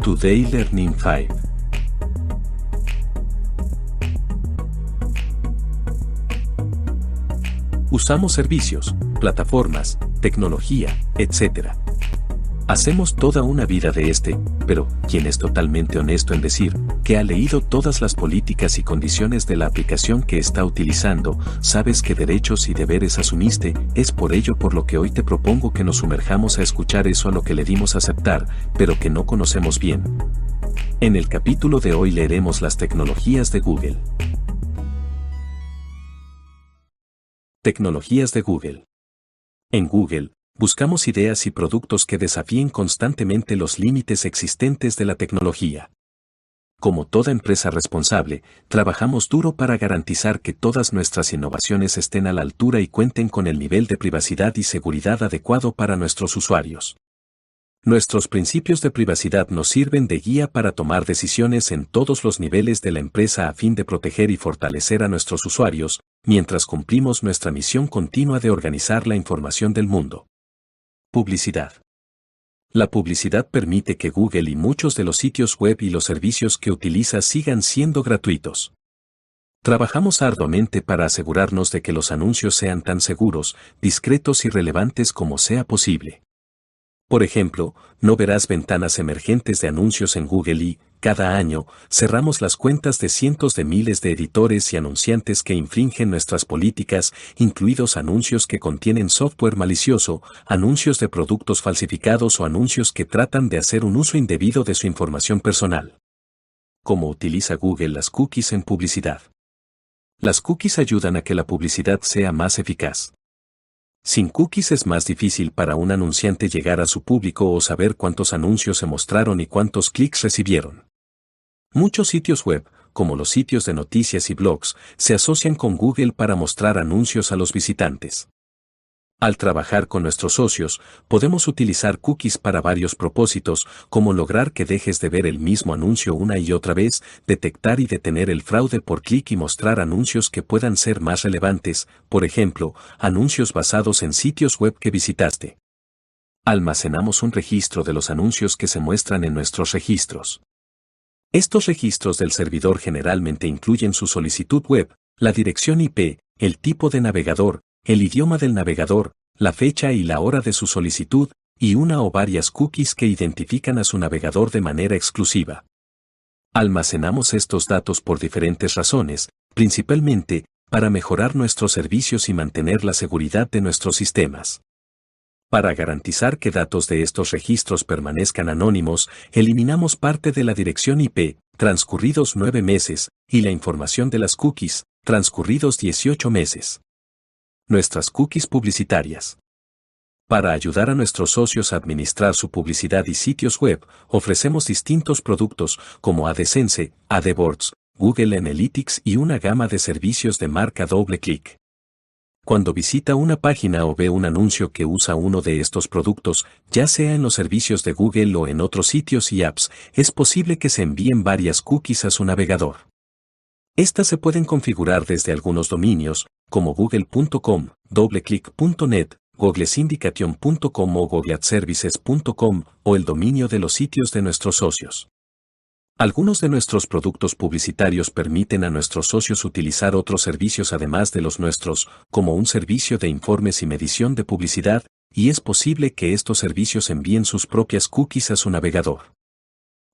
Today Learning 5. Usamos servicios, plataformas, tecnología, etc. Hacemos toda una vida de pero quien es totalmente honesto en decir que ha leído todas las políticas y condiciones de la aplicación que está utilizando, sabes qué derechos y deberes asumiste, es por ello por lo que hoy te propongo que nos sumerjamos a escuchar eso a lo que le dimos a aceptar, pero que no conocemos bien. En el capítulo de hoy leeremos las tecnologías de Google. Tecnologías de Google. En Google, buscamos ideas y productos que desafíen constantemente los límites existentes de la tecnología. Como toda empresa responsable, trabajamos duro para garantizar que todas nuestras innovaciones estén a la altura y cuenten con el nivel de privacidad y seguridad adecuado para nuestros usuarios. Nuestros principios de privacidad nos sirven de guía para tomar decisiones en todos los niveles de la empresa a fin de proteger y fortalecer a nuestros usuarios, mientras cumplimos nuestra misión continua de organizar la información del mundo. Publicidad. La publicidad permite que Google y muchos de los sitios web y los servicios que utiliza sigan siendo gratuitos. Trabajamos arduamente para asegurarnos de que los anuncios sean tan seguros, discretos y relevantes como sea posible. Por ejemplo, no verás ventanas emergentes de anuncios en Google y, cada año, cerramos las cuentas de cientos de miles de editores y anunciantes que infringen nuestras políticas, incluidos anuncios que contienen software malicioso, anuncios de productos falsificados o anuncios que tratan de hacer un uso indebido de su información personal. ¿Cómo utiliza Google las cookies en publicidad? Las cookies ayudan a que la publicidad sea más eficaz. Sin cookies es más difícil para un anunciante llegar a su público o saber cuántos anuncios se mostraron y cuántos clics recibieron. Muchos sitios web, como los sitios de noticias y blogs, se asocian con Google para mostrar anuncios a los visitantes. Al trabajar con nuestros socios, podemos utilizar cookies para varios propósitos, como lograr que dejes de ver el mismo anuncio una y otra vez, detectar y detener el fraude por clic y mostrar anuncios que puedan ser más relevantes, por ejemplo, anuncios basados en sitios web que visitaste. Almacenamos un registro de los anuncios que se muestran en nuestros registros. Estos registros del servidor generalmente incluyen su solicitud web, la dirección IP, el tipo de navegador, el idioma del navegador, la fecha y la hora de su solicitud, y una o varias cookies que identifican a su navegador de manera exclusiva. Almacenamos estos datos por diferentes razones, principalmente, para mejorar nuestros servicios y mantener la seguridad de nuestros sistemas. Para garantizar que datos de estos registros permanezcan anónimos, eliminamos parte de la dirección IP, transcurridos 9 meses, y la información de las cookies, transcurridos 18 meses. Nuestras cookies publicitarias. Para ayudar a nuestros socios a administrar su publicidad y sitios web, ofrecemos distintos productos como AdSense, AdWords, Google Analytics y una gama de servicios de marca doble clic. Cuando visita una página o ve un anuncio que usa uno de estos productos, ya sea en los servicios de Google o en otros sitios y apps, es posible que se envíen varias cookies a su navegador. Estas se pueden configurar desde algunos dominios, como google.com, doubleclick.net, googlesyndication.com o googleadservices.com, o el dominio de los sitios de nuestros socios. Algunos de nuestros productos publicitarios permiten a nuestros socios utilizar otros servicios además de los nuestros, como un servicio de informes y medición de publicidad, y es posible que estos servicios envíen sus propias cookies a su navegador.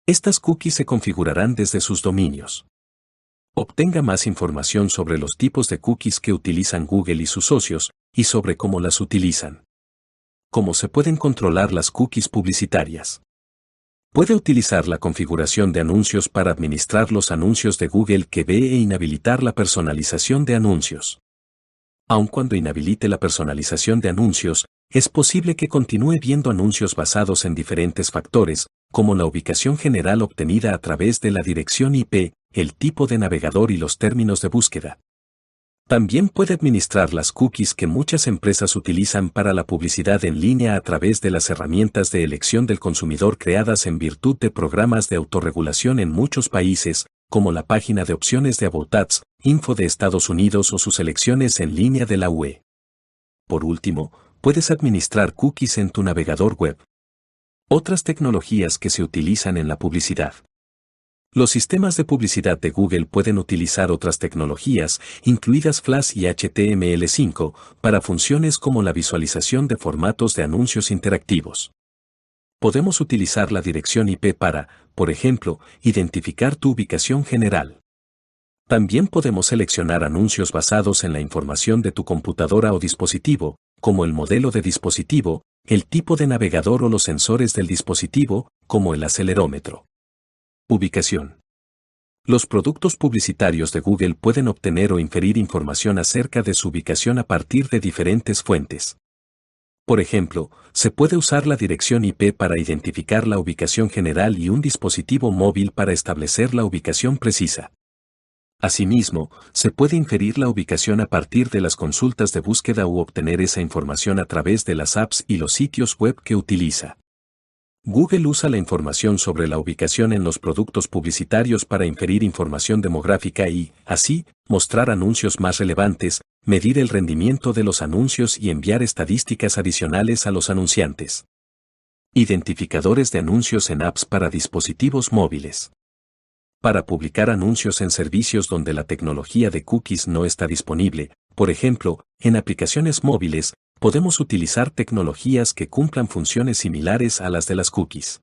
Estas cookies se configurarán desde sus dominios. Obtenga más información sobre los tipos de cookies que utilizan Google y sus socios, y sobre cómo las utilizan. ¿Cómo se pueden controlar las cookies publicitarias? Puede utilizar la configuración de anuncios para administrar los anuncios de Google que ve e inhabilitar la personalización de anuncios. Aun cuando inhabilite la personalización de anuncios, es posible que continúe viendo anuncios basados en diferentes factores, como la ubicación general obtenida a través de la dirección IP, el tipo de navegador y los términos de búsqueda. También puede administrar las cookies que muchas empresas utilizan para la publicidad en línea a través de las herramientas de elección del consumidor creadas en virtud de programas de autorregulación en muchos países, como la página de opciones de About Ads, Info de Estados Unidos o sus elecciones en línea de la UE. Por último, puedes administrar cookies en tu navegador web. Otras tecnologías que se utilizan en la publicidad. Los sistemas de publicidad de Google pueden utilizar otras tecnologías, incluidas Flash y HTML5, para funciones como la visualización de formatos de anuncios interactivos. Podemos utilizar la dirección IP para, por ejemplo, identificar tu ubicación general. También podemos seleccionar anuncios basados en la información de tu computadora o dispositivo, como el modelo de dispositivo, el tipo de navegador o los sensores del dispositivo, como el acelerómetro. Ubicación. Los productos publicitarios de Google pueden obtener o inferir información acerca de su ubicación a partir de diferentes fuentes. Por ejemplo, se puede usar la dirección IP para identificar la ubicación general y un dispositivo móvil para establecer la ubicación precisa. Asimismo, se puede inferir la ubicación a partir de las consultas de búsqueda u obtener esa información a través de las apps y los sitios web que utiliza. Google usa la información sobre la ubicación en los productos publicitarios para inferir información demográfica y, así, mostrar anuncios más relevantes, medir el rendimiento de los anuncios y enviar estadísticas adicionales a los anunciantes. Identificadores de anuncios en apps para dispositivos móviles. Para publicar anuncios en servicios donde la tecnología de cookies no está disponible, por ejemplo, en aplicaciones móviles, podemos utilizar tecnologías que cumplan funciones similares a las de las cookies.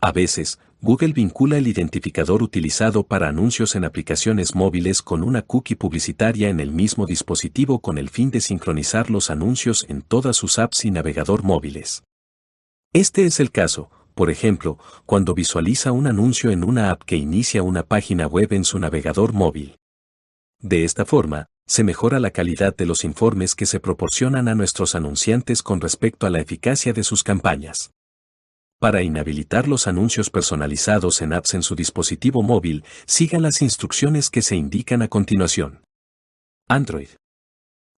A veces, Google vincula el identificador utilizado para anuncios en aplicaciones móviles con una cookie publicitaria en el mismo dispositivo con el fin de sincronizar los anuncios en todas sus apps y navegador móviles. Este es el caso, por ejemplo, cuando visualiza un anuncio en una app que inicia una página web en su navegador móvil. De esta forma, se mejora la calidad de los informes que se proporcionan a nuestros anunciantes con respecto a la eficacia de sus campañas. Para inhabilitar los anuncios personalizados en apps en su dispositivo móvil, sigan las instrucciones que se indican a continuación. Android.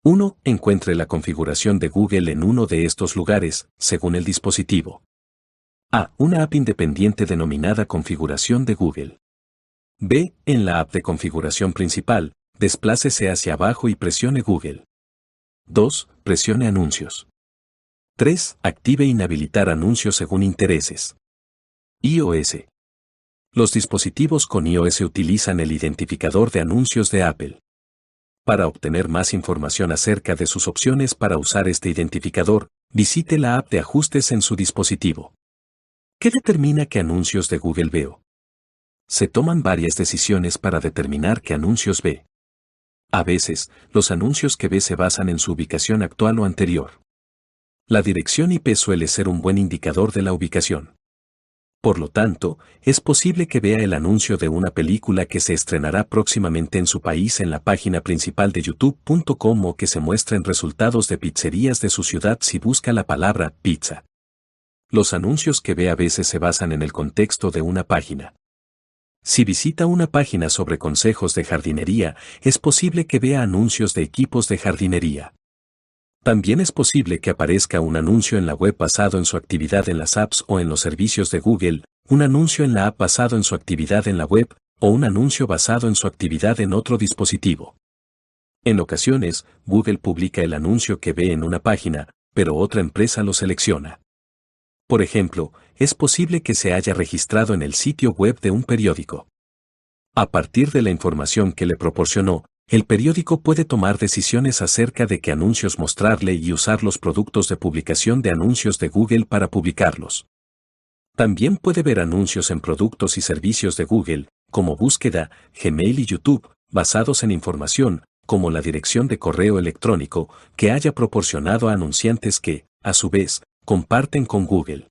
1. Encuentre la configuración de Google en uno de estos lugares, según el dispositivo. A. Una app independiente denominada Configuración de Google. B. En la app de configuración principal, desplácese hacia abajo y presione Google. 2. Presione Anuncios. 3. Active e inhabilitar anuncios según intereses. iOS. Los dispositivos con iOS utilizan el identificador de anuncios de Apple. Para obtener más información acerca de sus opciones para usar este identificador, visite la app de ajustes en su dispositivo. ¿Qué determina qué anuncios de Google veo? Se toman varias decisiones para determinar qué anuncios ve. A veces, los anuncios que ve se basan en su ubicación actual o anterior. La dirección IP suele ser un buen indicador de la ubicación. Por lo tanto, es posible que vea el anuncio de una película que se estrenará próximamente en su país en la página principal de youtube.com o que se muestren resultados de pizzerías de su ciudad si busca la palabra pizza. Los anuncios que ve a veces se basan en el contexto de una página. Si visita una página sobre consejos de jardinería, es posible que vea anuncios de equipos de jardinería. También es posible que aparezca un anuncio en la web basado en su actividad en las apps o en los servicios de Google, un anuncio en la app basado en su actividad en la web, o un anuncio basado en su actividad en otro dispositivo. En ocasiones, Google publica el anuncio que ve en una página, pero otra empresa lo selecciona. Por ejemplo, es posible que se haya registrado en el sitio web de un periódico. A partir de la información que le proporcionó, el periódico puede tomar decisiones acerca de qué anuncios mostrarle y usar los productos de publicación de anuncios de Google para publicarlos. También puede ver anuncios en productos y servicios de Google, como búsqueda, Gmail y YouTube, basados en información, como la dirección de correo electrónico, que haya proporcionado a anunciantes que, a su vez, comparten con Google.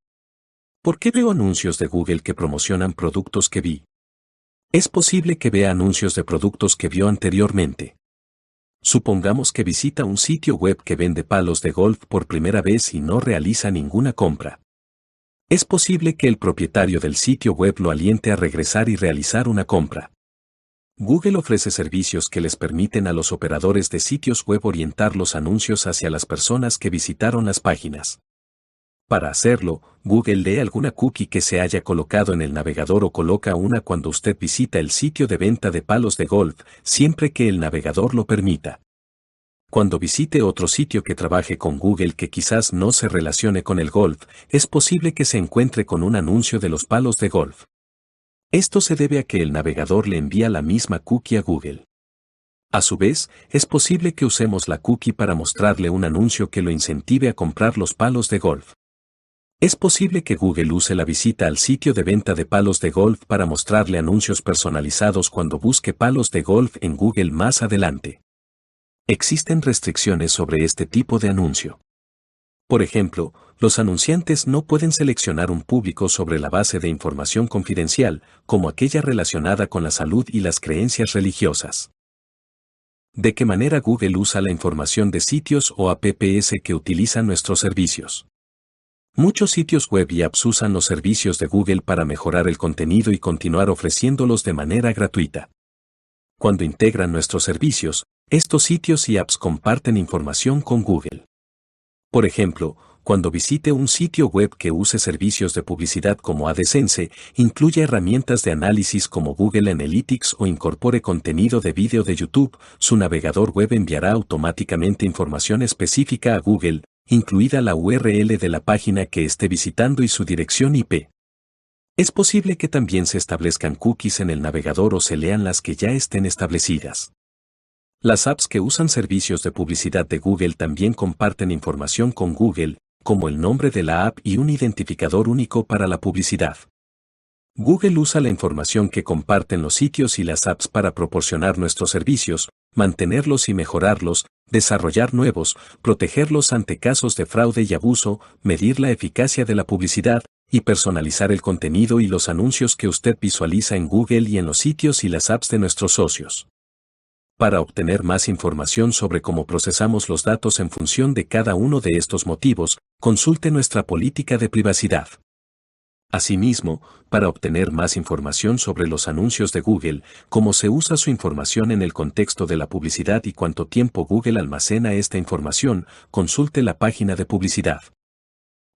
¿Por qué veo anuncios de Google que promocionan productos que vi? Es posible que vea anuncios de productos que vio anteriormente. Supongamos que visita un sitio web que vende palos de golf por primera vez y no realiza ninguna compra. Es posible que el propietario del sitio web lo aliente a regresar y realizar una compra. Google ofrece servicios que les permiten a los operadores de sitios web orientar los anuncios hacia las personas que visitaron las páginas. Para hacerlo, Google lee alguna cookie que se haya colocado en el navegador o coloca una cuando usted visita el sitio de venta de palos de golf, siempre que el navegador lo permita. Cuando visite otro sitio que trabaje con Google que quizás no se relacione con el golf, es posible que se encuentre con un anuncio de los palos de golf. Esto se debe a que el navegador le envía la misma cookie a Google. A su vez, es posible que usemos la cookie para mostrarle un anuncio que lo incentive a comprar los palos de golf. Es posible que Google use la visita al sitio de venta de palos de golf para mostrarle anuncios personalizados cuando busque palos de golf en Google más adelante. Existen restricciones sobre este tipo de anuncio. Por ejemplo, los anunciantes no pueden seleccionar un público sobre la base de información confidencial, como aquella relacionada con la salud y las creencias religiosas. ¿De qué manera Google usa la información de sitios o apps que utilizan nuestros servicios? Muchos sitios web y apps usan los servicios de Google para mejorar el contenido y continuar ofreciéndolos de manera gratuita. Cuando integran nuestros servicios, estos sitios y apps comparten información con Google. Por ejemplo, cuando visite un sitio web que use servicios de publicidad como AdSense, incluya herramientas de análisis como Google Analytics o incorpore contenido de vídeo de YouTube, su navegador web enviará automáticamente información específica a Google, incluida la URL de la página que esté visitando y su dirección IP. Es posible que también se establezcan cookies en el navegador o se lean las que ya estén establecidas. Las apps que usan servicios de publicidad de Google también comparten información con Google, como el nombre de la app y un identificador único para la publicidad. Google usa la información que comparten los sitios y las apps para proporcionar nuestros servicios, mantenerlos y mejorarlos, desarrollar nuevos, protegerlos ante casos de fraude y abuso, medir la eficacia de la publicidad, y personalizar el contenido y los anuncios que usted visualiza en Google y en los sitios y las apps de nuestros socios. Para obtener más información sobre cómo procesamos los datos en función de cada uno de estos motivos, consulte nuestra política de privacidad. Asimismo, para obtener más información sobre los anuncios de Google, cómo se usa su información en el contexto de la publicidad y cuánto tiempo Google almacena esta información, consulte la página de publicidad.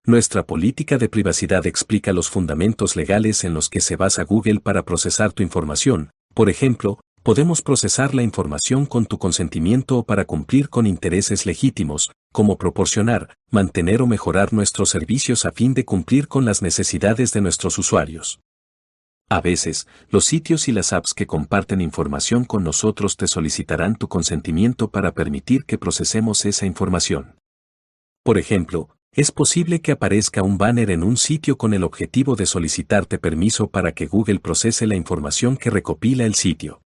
Nuestra política de privacidad explica los fundamentos legales en los que se basa Google para procesar tu información. Por ejemplo, podemos procesar la información con tu consentimiento o para cumplir con intereses legítimos, como proporcionar, mantener o mejorar nuestros servicios a fin de cumplir con las necesidades de nuestros usuarios. A veces, los sitios y las apps que comparten información con nosotros te solicitarán tu consentimiento para permitir que procesemos esa información. Por ejemplo, es posible que aparezca un banner en un sitio con el objetivo de solicitarte permiso para que Google procese la información que recopila el sitio.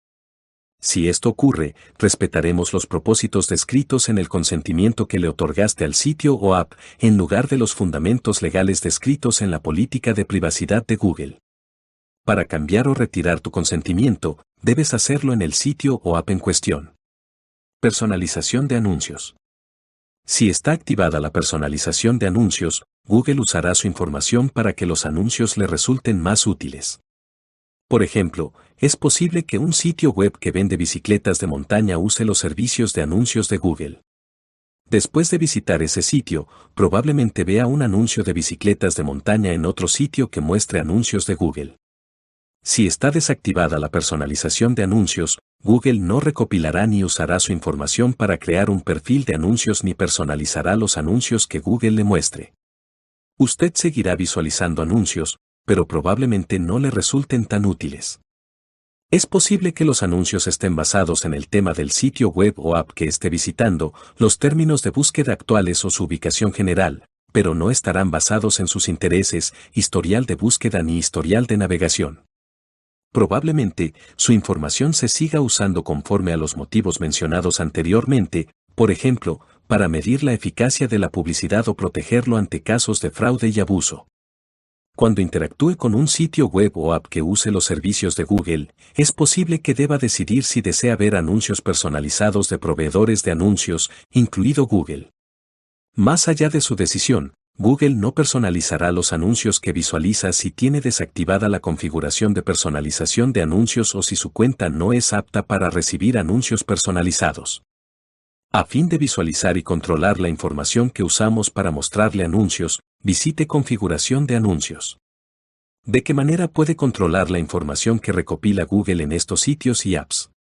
Si esto ocurre, respetaremos los propósitos descritos en el consentimiento que le otorgaste al sitio o app, en lugar de los fundamentos legales descritos en la política de privacidad de Google. Para cambiar o retirar tu consentimiento, debes hacerlo en el sitio o app en cuestión. Personalización de anuncios. Si está activada la personalización de anuncios, Google usará su información para que los anuncios le resulten más útiles. Por ejemplo, es posible que un sitio web que vende bicicletas de montaña use los servicios de anuncios de Google. Después de visitar ese sitio, probablemente vea un anuncio de bicicletas de montaña en otro sitio que muestre anuncios de Google. Si está desactivada la personalización de anuncios, Google no recopilará ni usará su información para crear un perfil de anuncios ni personalizará los anuncios que Google le muestre. Usted seguirá visualizando anuncios, pero probablemente no le resulten tan útiles. Es posible que los anuncios estén basados en el tema del sitio web o app que esté visitando, los términos de búsqueda actuales o su ubicación general, pero no estarán basados en sus intereses, historial de búsqueda ni historial de navegación. Probablemente, su información se siga usando conforme a los motivos mencionados anteriormente, por ejemplo, para medir la eficacia de la publicidad o protegerlo ante casos de fraude y abuso. Cuando interactúe con un sitio web o app que use los servicios de Google, es posible que deba decidir si desea ver anuncios personalizados de proveedores de anuncios, incluido Google. Más allá de su decisión, Google no personalizará los anuncios que visualiza si tiene desactivada la configuración de personalización de anuncios o si su cuenta no es apta para recibir anuncios personalizados. A fin de visualizar y controlar la información que usamos para mostrarle anuncios, visite Configuración de anuncios. ¿De qué manera puede controlar la información que recopila Google en estos sitios y apps?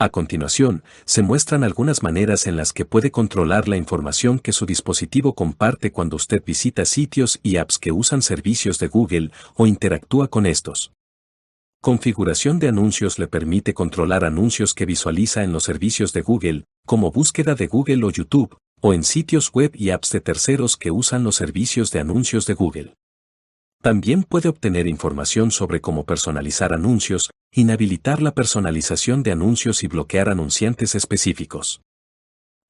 A continuación, se muestran algunas maneras en las que puede controlar la información que su dispositivo comparte cuando usted visita sitios y apps que usan servicios de Google o interactúa con estos. Configuración de anuncios le permite controlar anuncios que visualiza en los servicios de Google, como búsqueda de Google o YouTube, o en sitios web y apps de terceros que usan los servicios de anuncios de Google. También puede obtener información sobre cómo personalizar anuncios, inhabilitar la personalización de anuncios y bloquear anunciantes específicos.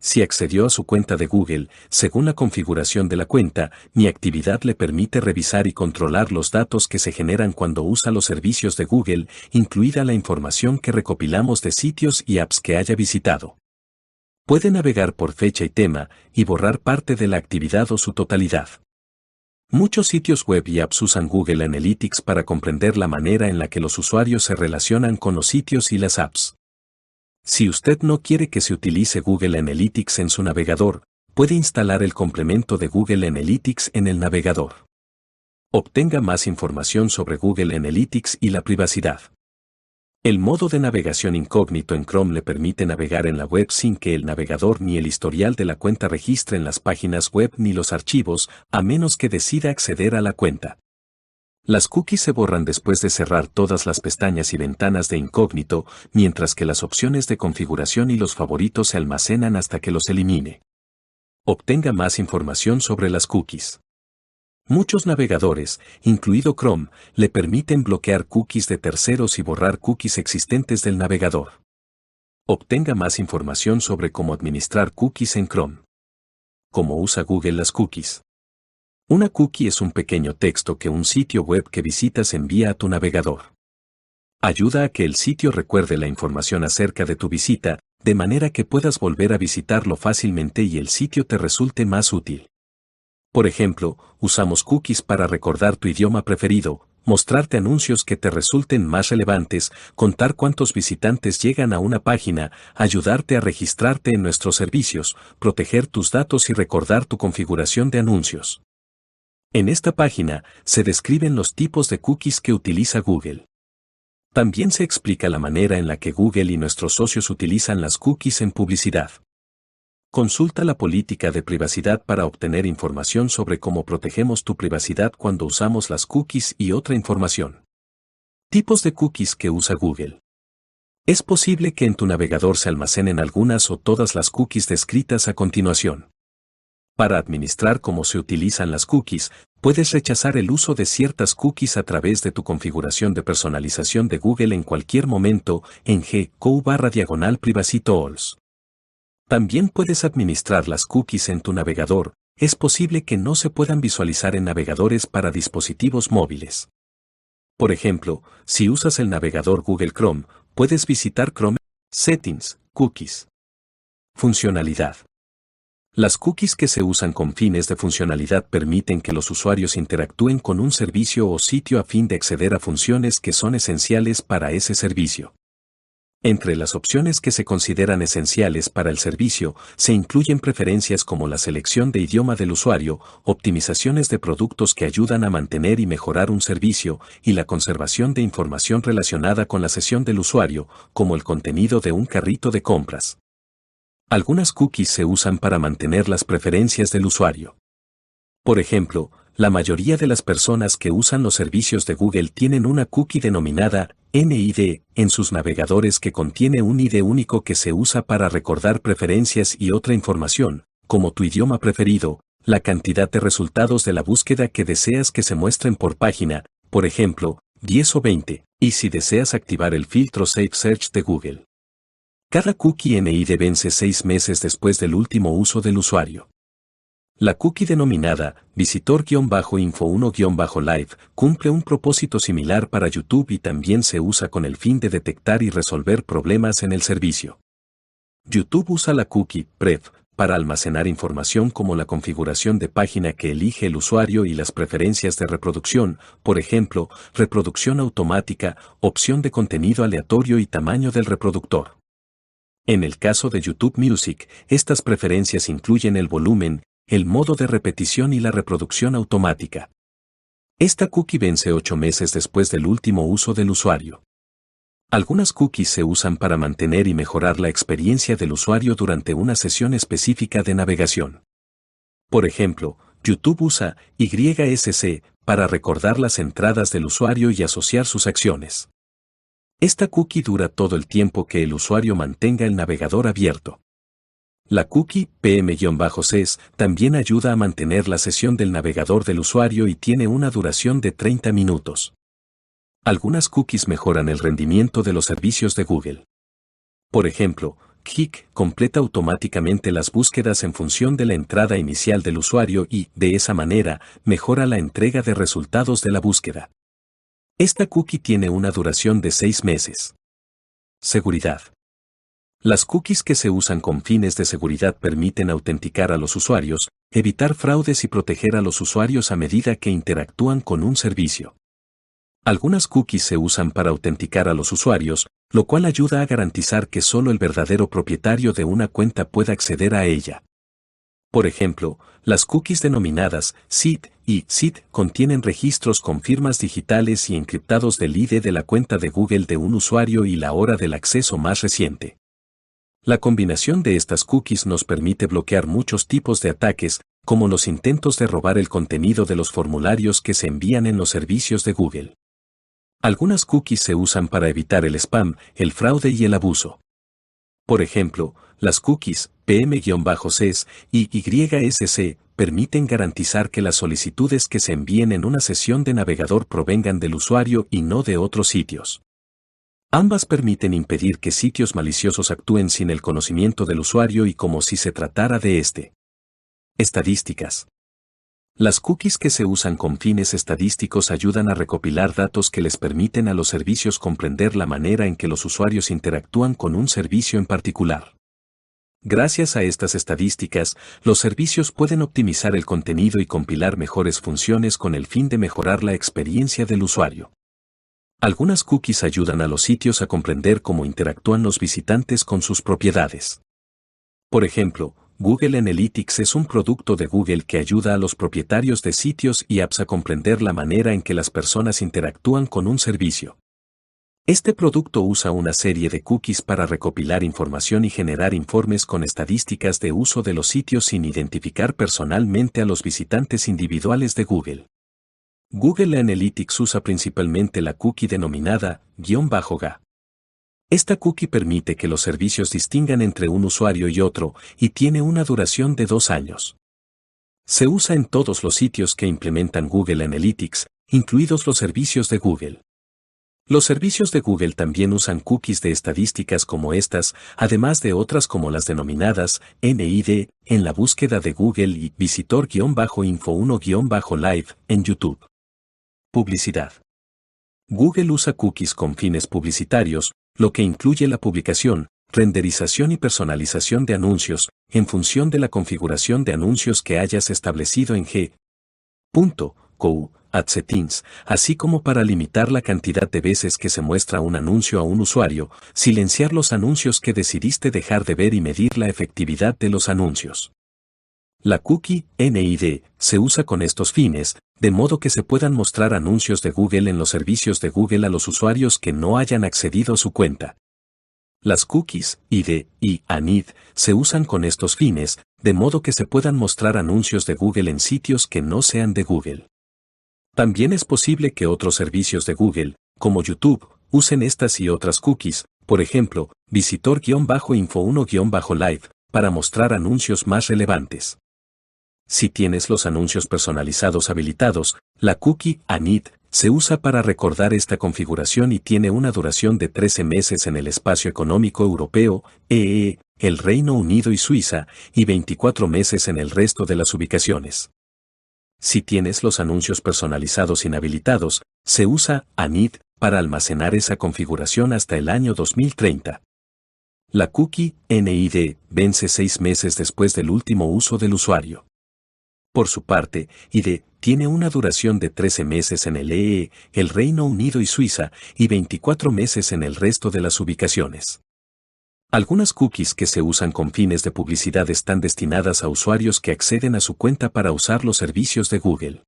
Si accedió a su cuenta de Google, según la configuración de la cuenta, Mi Actividad le permite revisar y controlar los datos que se generan cuando usa los servicios de Google, incluida la información que recopilamos de sitios y apps que haya visitado. Puede navegar por fecha y tema, y borrar parte de la actividad o su totalidad. Muchos sitios web y apps usan Google Analytics para comprender la manera en la que los usuarios se relacionan con los sitios y las apps. Si usted no quiere que se utilice Google Analytics en su navegador, puede instalar el complemento de Google Analytics en el navegador. Obtenga más información sobre Google Analytics y la privacidad. El modo de navegación incógnito en Chrome le permite navegar en la web sin que el navegador ni el historial de la cuenta registren las páginas web ni los archivos, a menos que decida acceder a la cuenta. Las cookies se borran después de cerrar todas las pestañas y ventanas de incógnito, mientras que las opciones de configuración y los favoritos se almacenan hasta que los elimine. Obtenga más información sobre las cookies. Muchos navegadores, incluido Chrome, le permiten bloquear cookies de terceros y borrar cookies existentes del navegador. Obtenga más información sobre cómo administrar cookies en Chrome. ¿Cómo usa Google las cookies? Una cookie es un pequeño texto que un sitio web que visitas envía a tu navegador. Ayuda a que el sitio recuerde la información acerca de tu visita, de manera que puedas volver a visitarlo fácilmente y el sitio te resulte más útil. Por ejemplo, usamos cookies para recordar tu idioma preferido, mostrarte anuncios que te resulten más relevantes, contar cuántos visitantes llegan a una página, ayudarte a registrarte en nuestros servicios, proteger tus datos y recordar tu configuración de anuncios. En esta página se describen los tipos de cookies que utiliza Google. También se explica la manera en la que Google y nuestros socios utilizan las cookies en publicidad. Consulta la política de privacidad para obtener información sobre cómo protegemos tu privacidad cuando usamos las cookies y otra información. Tipos de cookies que usa Google. Es posible que en tu navegador se almacenen algunas o todas las cookies descritas a continuación. Para administrar cómo se utilizan las cookies, puedes rechazar el uso de ciertas cookies a través de tu configuración de personalización de Google en cualquier momento en gcou/Privacy Tools. También puedes administrar las cookies en tu navegador. Es posible que no se puedan visualizar en navegadores para dispositivos móviles. Por ejemplo, si usas el navegador Google Chrome, puedes visitar Chrome Settings, Cookies. Funcionalidad. Las cookies que se usan con fines de funcionalidad permiten que los usuarios interactúen con un servicio o sitio a fin de acceder a funciones que son esenciales para ese servicio. Entre las opciones que se consideran esenciales para el servicio, se incluyen preferencias como la selección de idioma del usuario, optimizaciones de productos que ayudan a mantener y mejorar un servicio, y la conservación de información relacionada con la sesión del usuario, como el contenido de un carrito de compras. Algunas cookies se usan para mantener las preferencias del usuario. Por ejemplo, la mayoría de las personas que usan los servicios de Google tienen una cookie denominada NID en sus navegadores que contiene un ID único que se usa para recordar preferencias y otra información, como tu idioma preferido, la cantidad de resultados de la búsqueda que deseas que se muestren por página, por ejemplo, 10 o 20, y si deseas activar el filtro Safe Search de Google. Cada cookie NID vence 6 meses después del último uso del usuario. La cookie denominada visitor-info1-live cumple un propósito similar para YouTube y también se usa con el fin de detectar y resolver problemas en el servicio. YouTube usa la cookie pref para almacenar información como la configuración de página que elige el usuario y las preferencias de reproducción, por ejemplo, reproducción automática, opción de contenido aleatorio y tamaño del reproductor. En el caso de YouTube Music, estas preferencias incluyen el volumen, el modo de repetición y la reproducción automática. Esta cookie vence 8 meses después del último uso del usuario. Algunas cookies se usan para mantener y mejorar la experiencia del usuario durante una sesión específica de navegación. Por ejemplo, YouTube usa YSC para recordar las entradas del usuario y asociar sus acciones. Esta cookie dura todo el tiempo que el usuario mantenga el navegador abierto. La cookie PM-CES también ayuda a mantener la sesión del navegador del usuario y tiene una duración de 30 minutos. Algunas cookies mejoran el rendimiento de los servicios de Google. Por ejemplo, Kik completa automáticamente las búsquedas en función de la entrada inicial del usuario y, de esa manera, mejora la entrega de resultados de la búsqueda. Esta cookie tiene una duración de 6 meses. Seguridad. Las cookies que se usan con fines de seguridad permiten autenticar a los usuarios, evitar fraudes y proteger a los usuarios a medida que interactúan con un servicio. Algunas cookies se usan para autenticar a los usuarios, lo cual ayuda a garantizar que solo el verdadero propietario de una cuenta pueda acceder a ella. Por ejemplo, las cookies denominadas SID y SID contienen registros con firmas digitales y encriptados del ID de la cuenta de Google de un usuario y la hora del acceso más reciente. La combinación de estas cookies nos permite bloquear muchos tipos de ataques, como los intentos de robar el contenido de los formularios que se envían en los servicios de Google. Algunas cookies se usan para evitar el spam, el fraude y el abuso. Por ejemplo, las cookies PM-CES y YSC permiten garantizar que las solicitudes que se envíen en una sesión de navegador provengan del usuario y no de otros sitios. Ambas permiten impedir que sitios maliciosos actúen sin el conocimiento del usuario y como si se tratara de este. Estadísticas. Las cookies que se usan con fines estadísticos ayudan a recopilar datos que les permiten a los servicios comprender la manera en que los usuarios interactúan con un servicio en particular. Gracias a estas estadísticas, los servicios pueden optimizar el contenido y compilar mejores funciones con el fin de mejorar la experiencia del usuario. Algunas cookies ayudan a los sitios a comprender cómo interactúan los visitantes con sus propiedades. Por ejemplo, Google Analytics es un producto de Google que ayuda a los propietarios de sitios y apps a comprender la manera en que las personas interactúan con un servicio. Este producto usa una serie de cookies para recopilar información y generar informes con estadísticas de uso de los sitios sin identificar personalmente a los visitantes individuales de Google. Google Analytics usa principalmente la cookie denominada "-ga". Esta cookie permite que los servicios distingan entre un usuario y otro y tiene una duración de 2 años. Se usa en todos los sitios que implementan Google Analytics, incluidos los servicios de Google. Los servicios de Google también usan cookies de estadísticas como estas, además de otras como las denominadas NID en la búsqueda de Google y visitor-info1-live en YouTube. Publicidad. Google usa cookies con fines publicitarios, lo que incluye la publicación, renderización y personalización de anuncios, en función de la configuración de anuncios que hayas establecido en G.co Adsettings, así como para limitar la cantidad de veces que se muestra un anuncio a un usuario, silenciar los anuncios que decidiste dejar de ver y medir la efectividad de los anuncios. La cookie NID se usa con estos fines, de modo que se puedan mostrar anuncios de Google en los servicios de Google a los usuarios que no hayan accedido a su cuenta. Las cookies ID y ANID se usan con estos fines, de modo que se puedan mostrar anuncios de Google en sitios que no sean de Google. También es posible que otros servicios de Google, como YouTube, usen estas y otras cookies, por ejemplo, visitor-info1-live, para mostrar anuncios más relevantes. Si tienes los anuncios personalizados habilitados, la cookie ANID se usa para recordar esta configuración y tiene una duración de 13 meses en el espacio económico europeo, EE, el Reino Unido y Suiza, y 24 meses en el resto de las ubicaciones. Si tienes los anuncios personalizados inhabilitados, se usa ANID para almacenar esa configuración hasta el año 2030. La cookie NID vence 6 meses después del último uso del usuario. Por su parte, ID tiene una duración de 13 meses en el EE, el Reino Unido y Suiza, y 24 meses en el resto de las ubicaciones. Algunas cookies que se usan con fines de publicidad están destinadas a usuarios que acceden a su cuenta para usar los servicios de Google.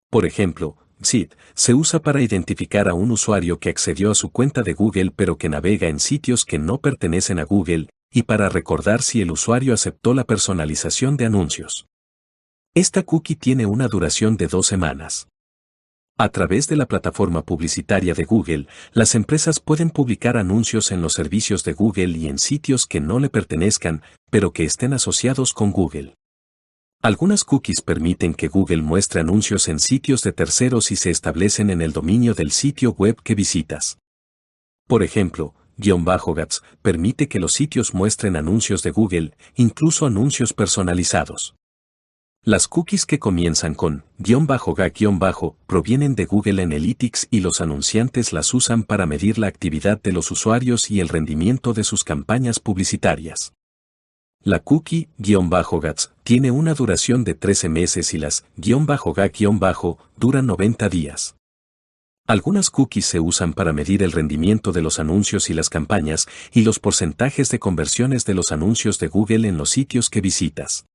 Por ejemplo, SID, se usa para identificar a un usuario que accedió a su cuenta de Google pero que navega en sitios que no pertenecen a Google, y para recordar si el usuario aceptó la personalización de anuncios. Esta cookie tiene una duración de 2 semanas. A través de la plataforma publicitaria de Google, las empresas pueden publicar anuncios en los servicios de Google y en sitios que no le pertenezcan, pero que estén asociados con Google. Algunas cookies permiten que Google muestre anuncios en sitios de terceros y se establecen en el dominio del sitio web que visitas. Por ejemplo, _gats permite que los sitios muestren anuncios de Google, incluso anuncios personalizados. Las cookies que comienzan con _ga_ provienen de Google Analytics y los anunciantes las usan para medir la actividad de los usuarios y el rendimiento de sus campañas publicitarias. La cookie _gats tiene una duración de 13 meses y las _ga_ duran 90 días. Algunas cookies se usan para medir el rendimiento de los anuncios y las campañas y los porcentajes de conversiones de los anuncios de Google en los sitios que visitas.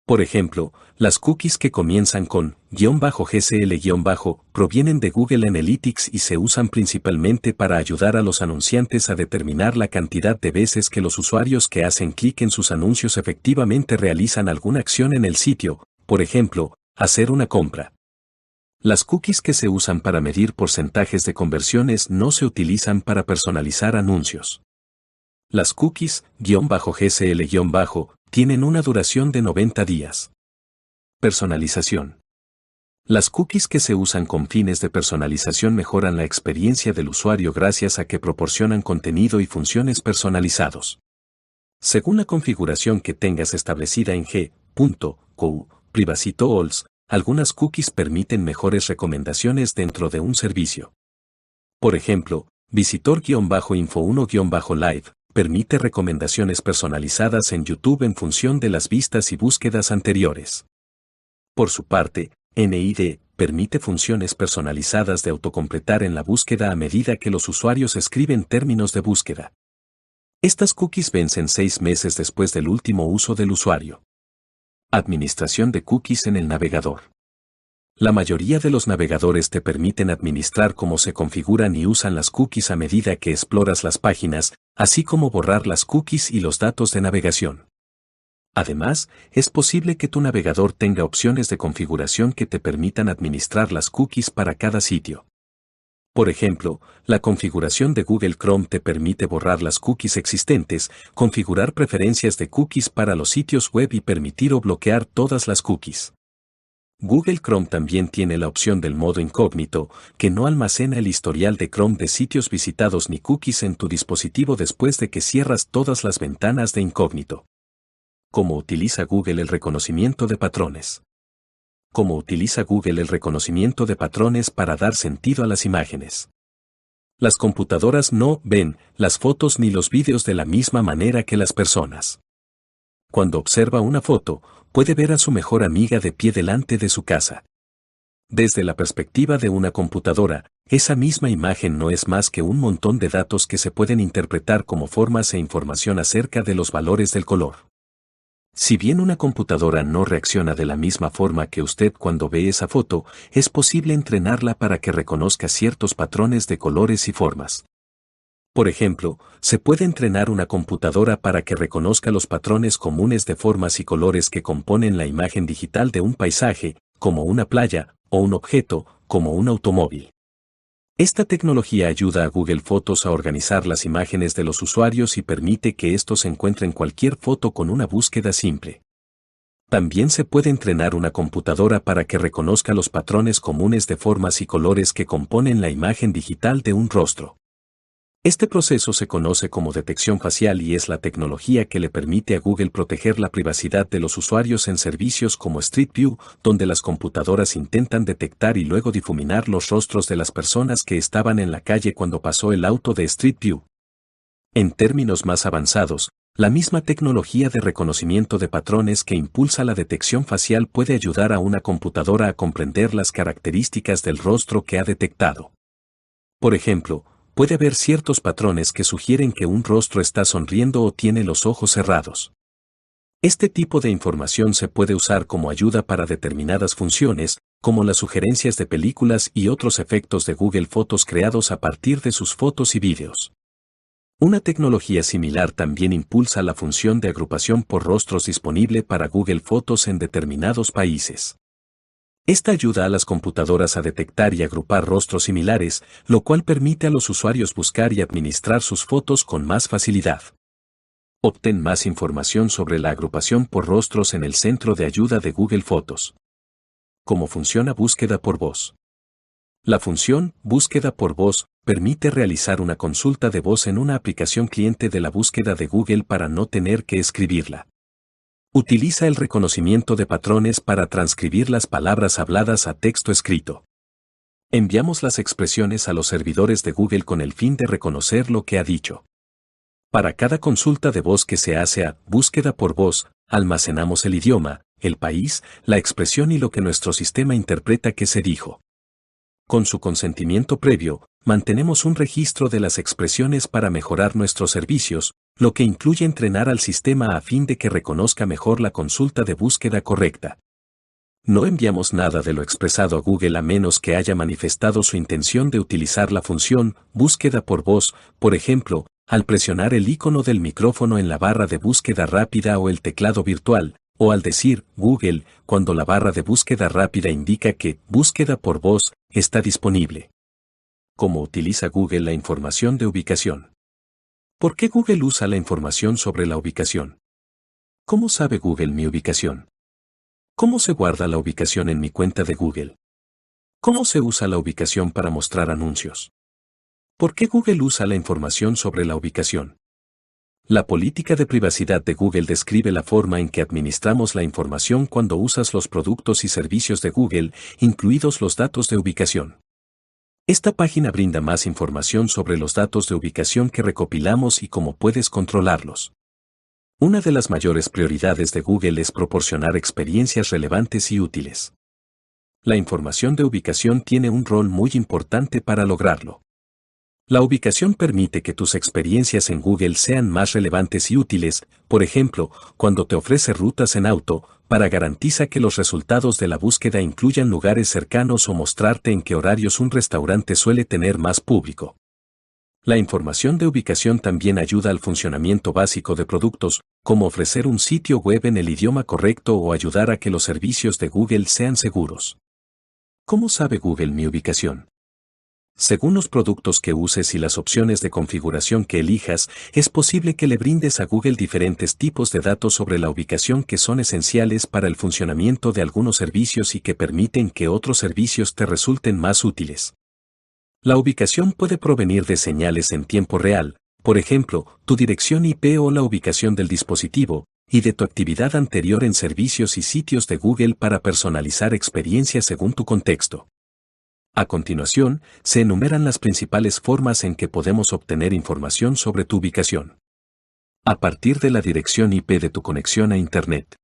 Por ejemplo, las cookies que comienzan con _gcl_ provienen de Google Analytics y se usan principalmente para ayudar a los anunciantes a determinar la cantidad de veces que los usuarios que hacen clic en sus anuncios efectivamente realizan alguna acción en el sitio, por ejemplo, hacer una compra. Las cookies que se usan para medir porcentajes de conversiones no se utilizan para personalizar anuncios. Las cookies _gcl_ tienen una duración de 90 días. Personalización. Las cookies que se usan con fines de personalización mejoran la experiencia del usuario gracias a que proporcionan contenido y funciones personalizados. Según la configuración que tengas establecida en G.co, Privacy Tools, algunas cookies permiten mejores recomendaciones dentro de un servicio. Por ejemplo, Visitor-info1-live permite recomendaciones personalizadas en YouTube en función de las vistas y búsquedas anteriores. Por su parte, NID permite funciones personalizadas de autocompletar en la búsqueda a medida que los usuarios escriben términos de búsqueda. Estas cookies vencen 6 meses después del último uso del usuario. Administración de cookies en el navegador. La mayoría de los navegadores te permiten administrar cómo se configuran y usan las cookies a medida que exploras las páginas, así como borrar las cookies y los datos de navegación. Además, es posible que tu navegador tenga opciones de configuración que te permitan administrar las cookies para cada sitio. Por ejemplo, la configuración de Google Chrome te permite borrar las cookies existentes, configurar preferencias de cookies para los sitios web y permitir o bloquear todas las cookies. Google Chrome también tiene la opción del modo incógnito, que no almacena el historial de Chrome de sitios visitados ni cookies en tu dispositivo después de que cierras todas las ventanas de incógnito. ¿Cómo utiliza Google el reconocimiento de patrones? ¿Cómo utiliza Google el reconocimiento de patrones para dar sentido a las imágenes? Las computadoras no ven las fotos ni los vídeos de la misma manera que las personas. Cuando observa una foto, puede ver a su mejor amiga de pie delante de su casa. Desde la perspectiva de una computadora, esa misma imagen no es más que un montón de datos que se pueden interpretar como formas e información acerca de los valores del color. Si bien una computadora no reacciona de la misma forma que usted cuando ve esa foto, es posible entrenarla para que reconozca ciertos patrones de colores y formas. Por ejemplo, se puede entrenar una computadora para que reconozca los patrones comunes de formas y colores que componen la imagen digital de un paisaje, como una playa, o un objeto, como un automóvil. Esta tecnología ayuda a Google Fotos a organizar las imágenes de los usuarios y permite que estos encuentren cualquier foto con una búsqueda simple. También se puede entrenar una computadora para que reconozca los patrones comunes de formas y colores que componen la imagen digital de un rostro. Este proceso se conoce como detección facial y es la tecnología que le permite a Google proteger la privacidad de los usuarios en servicios como Street View, donde las computadoras intentan detectar y luego difuminar los rostros de las personas que estaban en la calle cuando pasó el auto de Street View. En términos más avanzados, la misma tecnología de reconocimiento de patrones que impulsa la detección facial puede ayudar a una computadora a comprender las características del rostro que ha detectado. Por ejemplo, puede haber ciertos patrones que sugieren que un rostro está sonriendo o tiene los ojos cerrados. Este tipo de información se puede usar como ayuda para determinadas funciones, como las sugerencias de películas y otros efectos de Google Fotos creados a partir de sus fotos y vídeos. Una tecnología similar también impulsa la función de agrupación por rostros disponible para Google Fotos en determinados países. Esta ayuda a las computadoras a detectar y agrupar rostros similares, lo cual permite a los usuarios buscar y administrar sus fotos con más facilidad. Obtén más información sobre la agrupación por rostros en el centro de ayuda de Google Fotos. ¿Cómo funciona búsqueda por voz? La función búsqueda por voz permite realizar una consulta de voz en una aplicación cliente de la búsqueda de Google para no tener que escribirla. Utiliza el reconocimiento de patrones para transcribir las palabras habladas a texto escrito. Enviamos las expresiones a los servidores de Google con el fin de reconocer lo que ha dicho. Para cada consulta de voz que se hace a búsqueda por voz, almacenamos el idioma, el país, la expresión y lo que nuestro sistema interpreta que se dijo. Con su consentimiento previo, mantenemos un registro de las expresiones para mejorar nuestros servicios, lo que incluye entrenar al sistema a fin de que reconozca mejor la consulta de búsqueda correcta. No enviamos nada de lo expresado a Google a menos que haya manifestado su intención de utilizar la función búsqueda por voz, por ejemplo, al presionar el icono del micrófono en la barra de búsqueda rápida o el teclado virtual, o al decir Google cuando la barra de búsqueda rápida indica que búsqueda por voz está disponible. ¿Cómo utiliza Google la información de ubicación? ¿Por qué Google usa la información sobre la ubicación? ¿Cómo sabe Google mi ubicación? ¿Cómo se guarda la ubicación en mi cuenta de Google? ¿Cómo se usa la ubicación para mostrar anuncios? ¿Por qué Google usa la información sobre la ubicación? La política de privacidad de Google describe la forma en que administramos la información cuando usas los productos y servicios de Google, incluidos los datos de ubicación. Esta página brinda más información sobre los datos de ubicación que recopilamos y cómo puedes controlarlos. Una de las mayores prioridades de Google es proporcionar experiencias relevantes y útiles. La información de ubicación tiene un rol muy importante para lograrlo. La ubicación permite que tus experiencias en Google sean más relevantes y útiles, por ejemplo, cuando te ofrece rutas en auto, garantiza que los resultados de la búsqueda incluyan lugares cercanos o mostrarte en qué horarios un restaurante suele tener más público. La información de ubicación también ayuda al funcionamiento básico de productos, como ofrecer un sitio web en el idioma correcto o ayudar a que los servicios de Google sean seguros. ¿Cómo sabe Google mi ubicación? Según los productos que uses y las opciones de configuración que elijas, es posible que le brindes a Google diferentes tipos de datos sobre la ubicación que son esenciales para el funcionamiento de algunos servicios y que permiten que otros servicios te resulten más útiles. La ubicación puede provenir de señales en tiempo real, por ejemplo, tu dirección IP o la ubicación del dispositivo, y de tu actividad anterior en servicios y sitios de Google para personalizar experiencias según tu contexto. A continuación, se enumeran las principales formas en que podemos obtener información sobre tu ubicación. A partir de la dirección IP de tu conexión a Internet.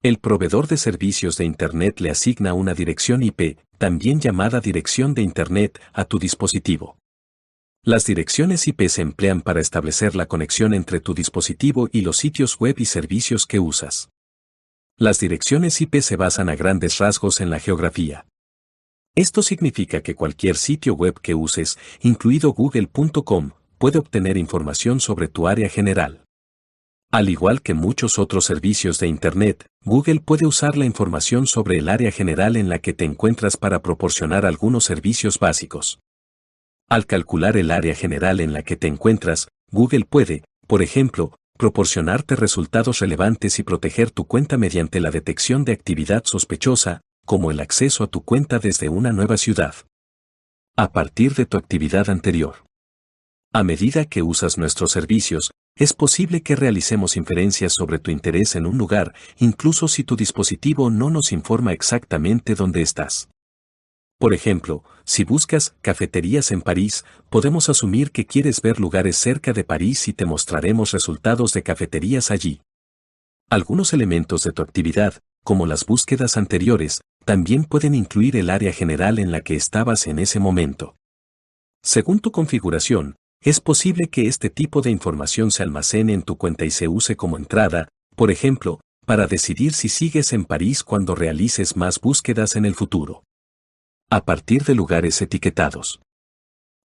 El proveedor de servicios de Internet le asigna una dirección IP, también llamada dirección de Internet, a tu dispositivo. Las direcciones IP se emplean para establecer la conexión entre tu dispositivo y los sitios web y servicios que usas. Las direcciones IP se basan a grandes rasgos en la geografía. Esto significa que cualquier sitio web que uses, incluido google.com, puede obtener información sobre tu área general. Al igual que muchos otros servicios de Internet, Google puede usar la información sobre el área general en la que te encuentras para proporcionar algunos servicios básicos. Al calcular el área general en la que te encuentras, Google puede, por ejemplo, proporcionarte resultados relevantes y proteger tu cuenta mediante la detección de actividad sospechosa, como el acceso a tu cuenta desde una nueva ciudad. A partir de tu actividad anterior. A medida que usas nuestros servicios, es posible que realicemos inferencias sobre tu interés en un lugar, incluso si tu dispositivo no nos informa exactamente dónde estás. Por ejemplo, si buscas cafeterías en París, podemos asumir que quieres ver lugares cerca de París y te mostraremos resultados de cafeterías allí. Algunos elementos de tu actividad, como las búsquedas anteriores, también pueden incluir el área general en la que estabas en ese momento. Según tu configuración, es posible que este tipo de información se almacene en tu cuenta y se use como entrada, por ejemplo, para decidir si sigues en París cuando realices más búsquedas en el futuro. A partir de lugares etiquetados.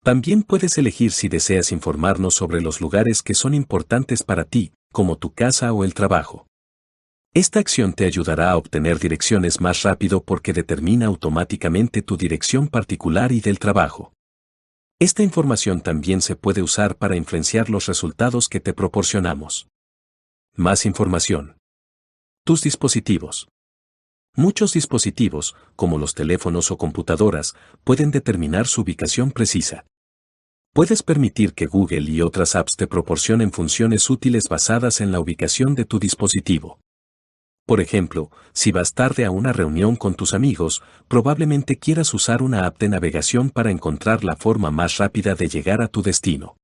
También puedes elegir si deseas informarnos sobre los lugares que son importantes para ti, como tu casa o el trabajo. Esta acción te ayudará a obtener direcciones más rápido porque determina automáticamente tu dirección particular y del trabajo. Esta información también se puede usar para influenciar los resultados que te proporcionamos. Más información. Tus dispositivos. Muchos dispositivos, como los teléfonos o computadoras, pueden determinar su ubicación precisa. Puedes permitir que Google y otras apps te proporcionen funciones útiles basadas en la ubicación de tu dispositivo. Por ejemplo, si vas tarde a una reunión con tus amigos, probablemente quieras usar una app de navegación para encontrar la forma más rápida de llegar a tu destino.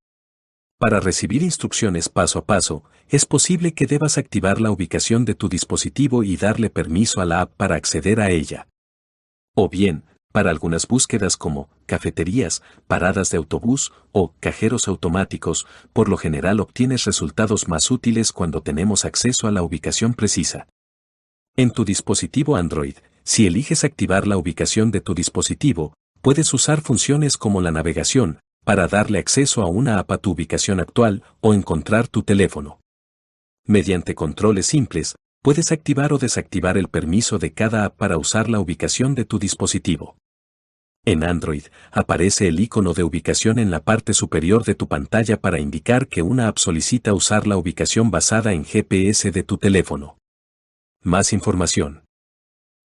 Para recibir instrucciones paso a paso, es posible que debas activar la ubicación de tu dispositivo y darle permiso a la app para acceder a ella. O bien, para algunas búsquedas como cafeterías, paradas de autobús o cajeros automáticos, por lo general obtienes resultados más útiles cuando tenemos acceso a la ubicación precisa. En tu dispositivo Android, si eliges activar la ubicación de tu dispositivo, puedes usar funciones como la navegación, para darle acceso a una app a tu ubicación actual o encontrar tu teléfono. Mediante controles simples, puedes activar o desactivar el permiso de cada app para usar la ubicación de tu dispositivo. En Android, aparece el icono de ubicación en la parte superior de tu pantalla para indicar que una app solicita usar la ubicación basada en GPS de tu teléfono. Más información.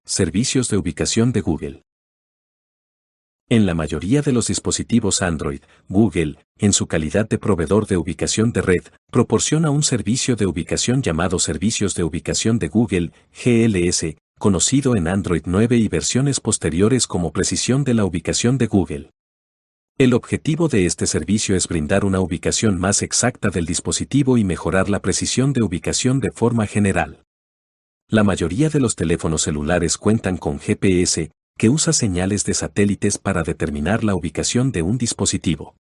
Servicios de ubicación de Google. En la mayoría de los dispositivos Android, Google, en su calidad de proveedor de ubicación de red, proporciona un servicio de ubicación llamado Servicios de Ubicación de Google, GLS, conocido en Android 9 y versiones posteriores como Precisión de la Ubicación de Google. El objetivo de este servicio es brindar una ubicación más exacta del dispositivo y mejorar la precisión de ubicación de forma general. La mayoría de los teléfonos celulares cuentan con GPS, que usa señales de satélites para determinar la ubicación de un dispositivo.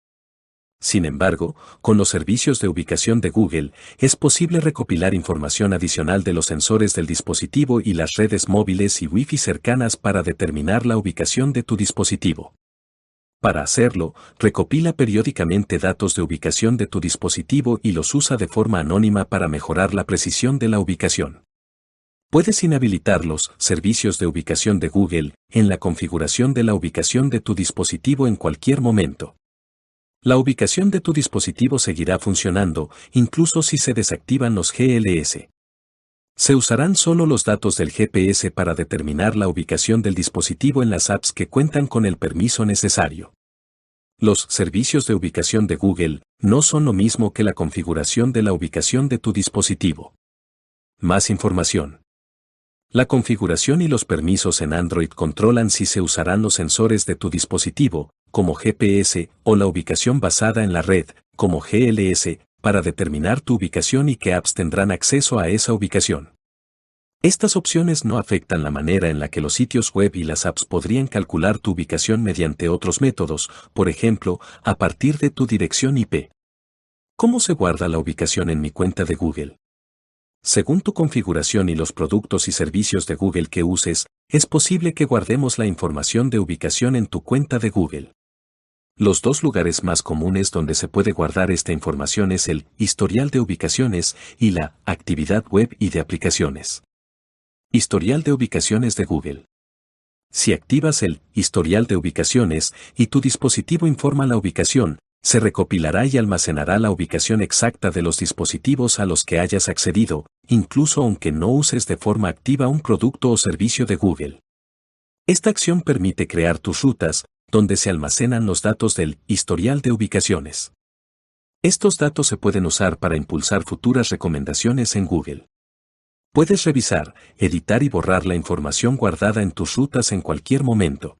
Sin embargo, con los servicios de ubicación de Google, es posible recopilar información adicional de los sensores del dispositivo y las redes móviles y Wi-Fi cercanas para determinar la ubicación de tu dispositivo. Para hacerlo, recopila periódicamente datos de ubicación de tu dispositivo y los usa de forma anónima para mejorar la precisión de la ubicación. Puedes inhabilitar los servicios de ubicación de Google en la configuración de la ubicación de tu dispositivo en cualquier momento. La ubicación de tu dispositivo seguirá funcionando, incluso si se desactivan los GLS. Se usarán solo los datos del GPS para determinar la ubicación del dispositivo en las apps que cuentan con el permiso necesario. Los servicios de ubicación de Google no son lo mismo que la configuración de la ubicación de tu dispositivo. Más información. La configuración y los permisos en Android controlan si se usarán los sensores de tu dispositivo, como GPS, o la ubicación basada en la red, como GLS, para determinar tu ubicación y qué apps tendrán acceso a esa ubicación. Estas opciones no afectan la manera en la que los sitios web y las apps podrían calcular tu ubicación mediante otros métodos, por ejemplo, a partir de tu dirección IP. ¿Cómo se guarda la ubicación en mi cuenta de Google? Según tu configuración y los productos y servicios de Google que uses, es posible que guardemos la información de ubicación en tu cuenta de Google. Los dos lugares más comunes donde se puede guardar esta información es el historial de ubicaciones y la actividad web y de aplicaciones. Historial de ubicaciones de Google. Si activas el historial de ubicaciones y tu dispositivo informa la ubicación, se recopilará y almacenará la ubicación exacta de los dispositivos a los que hayas accedido, incluso aunque no uses de forma activa un producto o servicio de Google. Esta acción permite crear tus rutas, donde se almacenan los datos del historial de ubicaciones. Estos datos se pueden usar para impulsar futuras recomendaciones en Google. Puedes revisar, editar y borrar la información guardada en tus rutas en cualquier momento.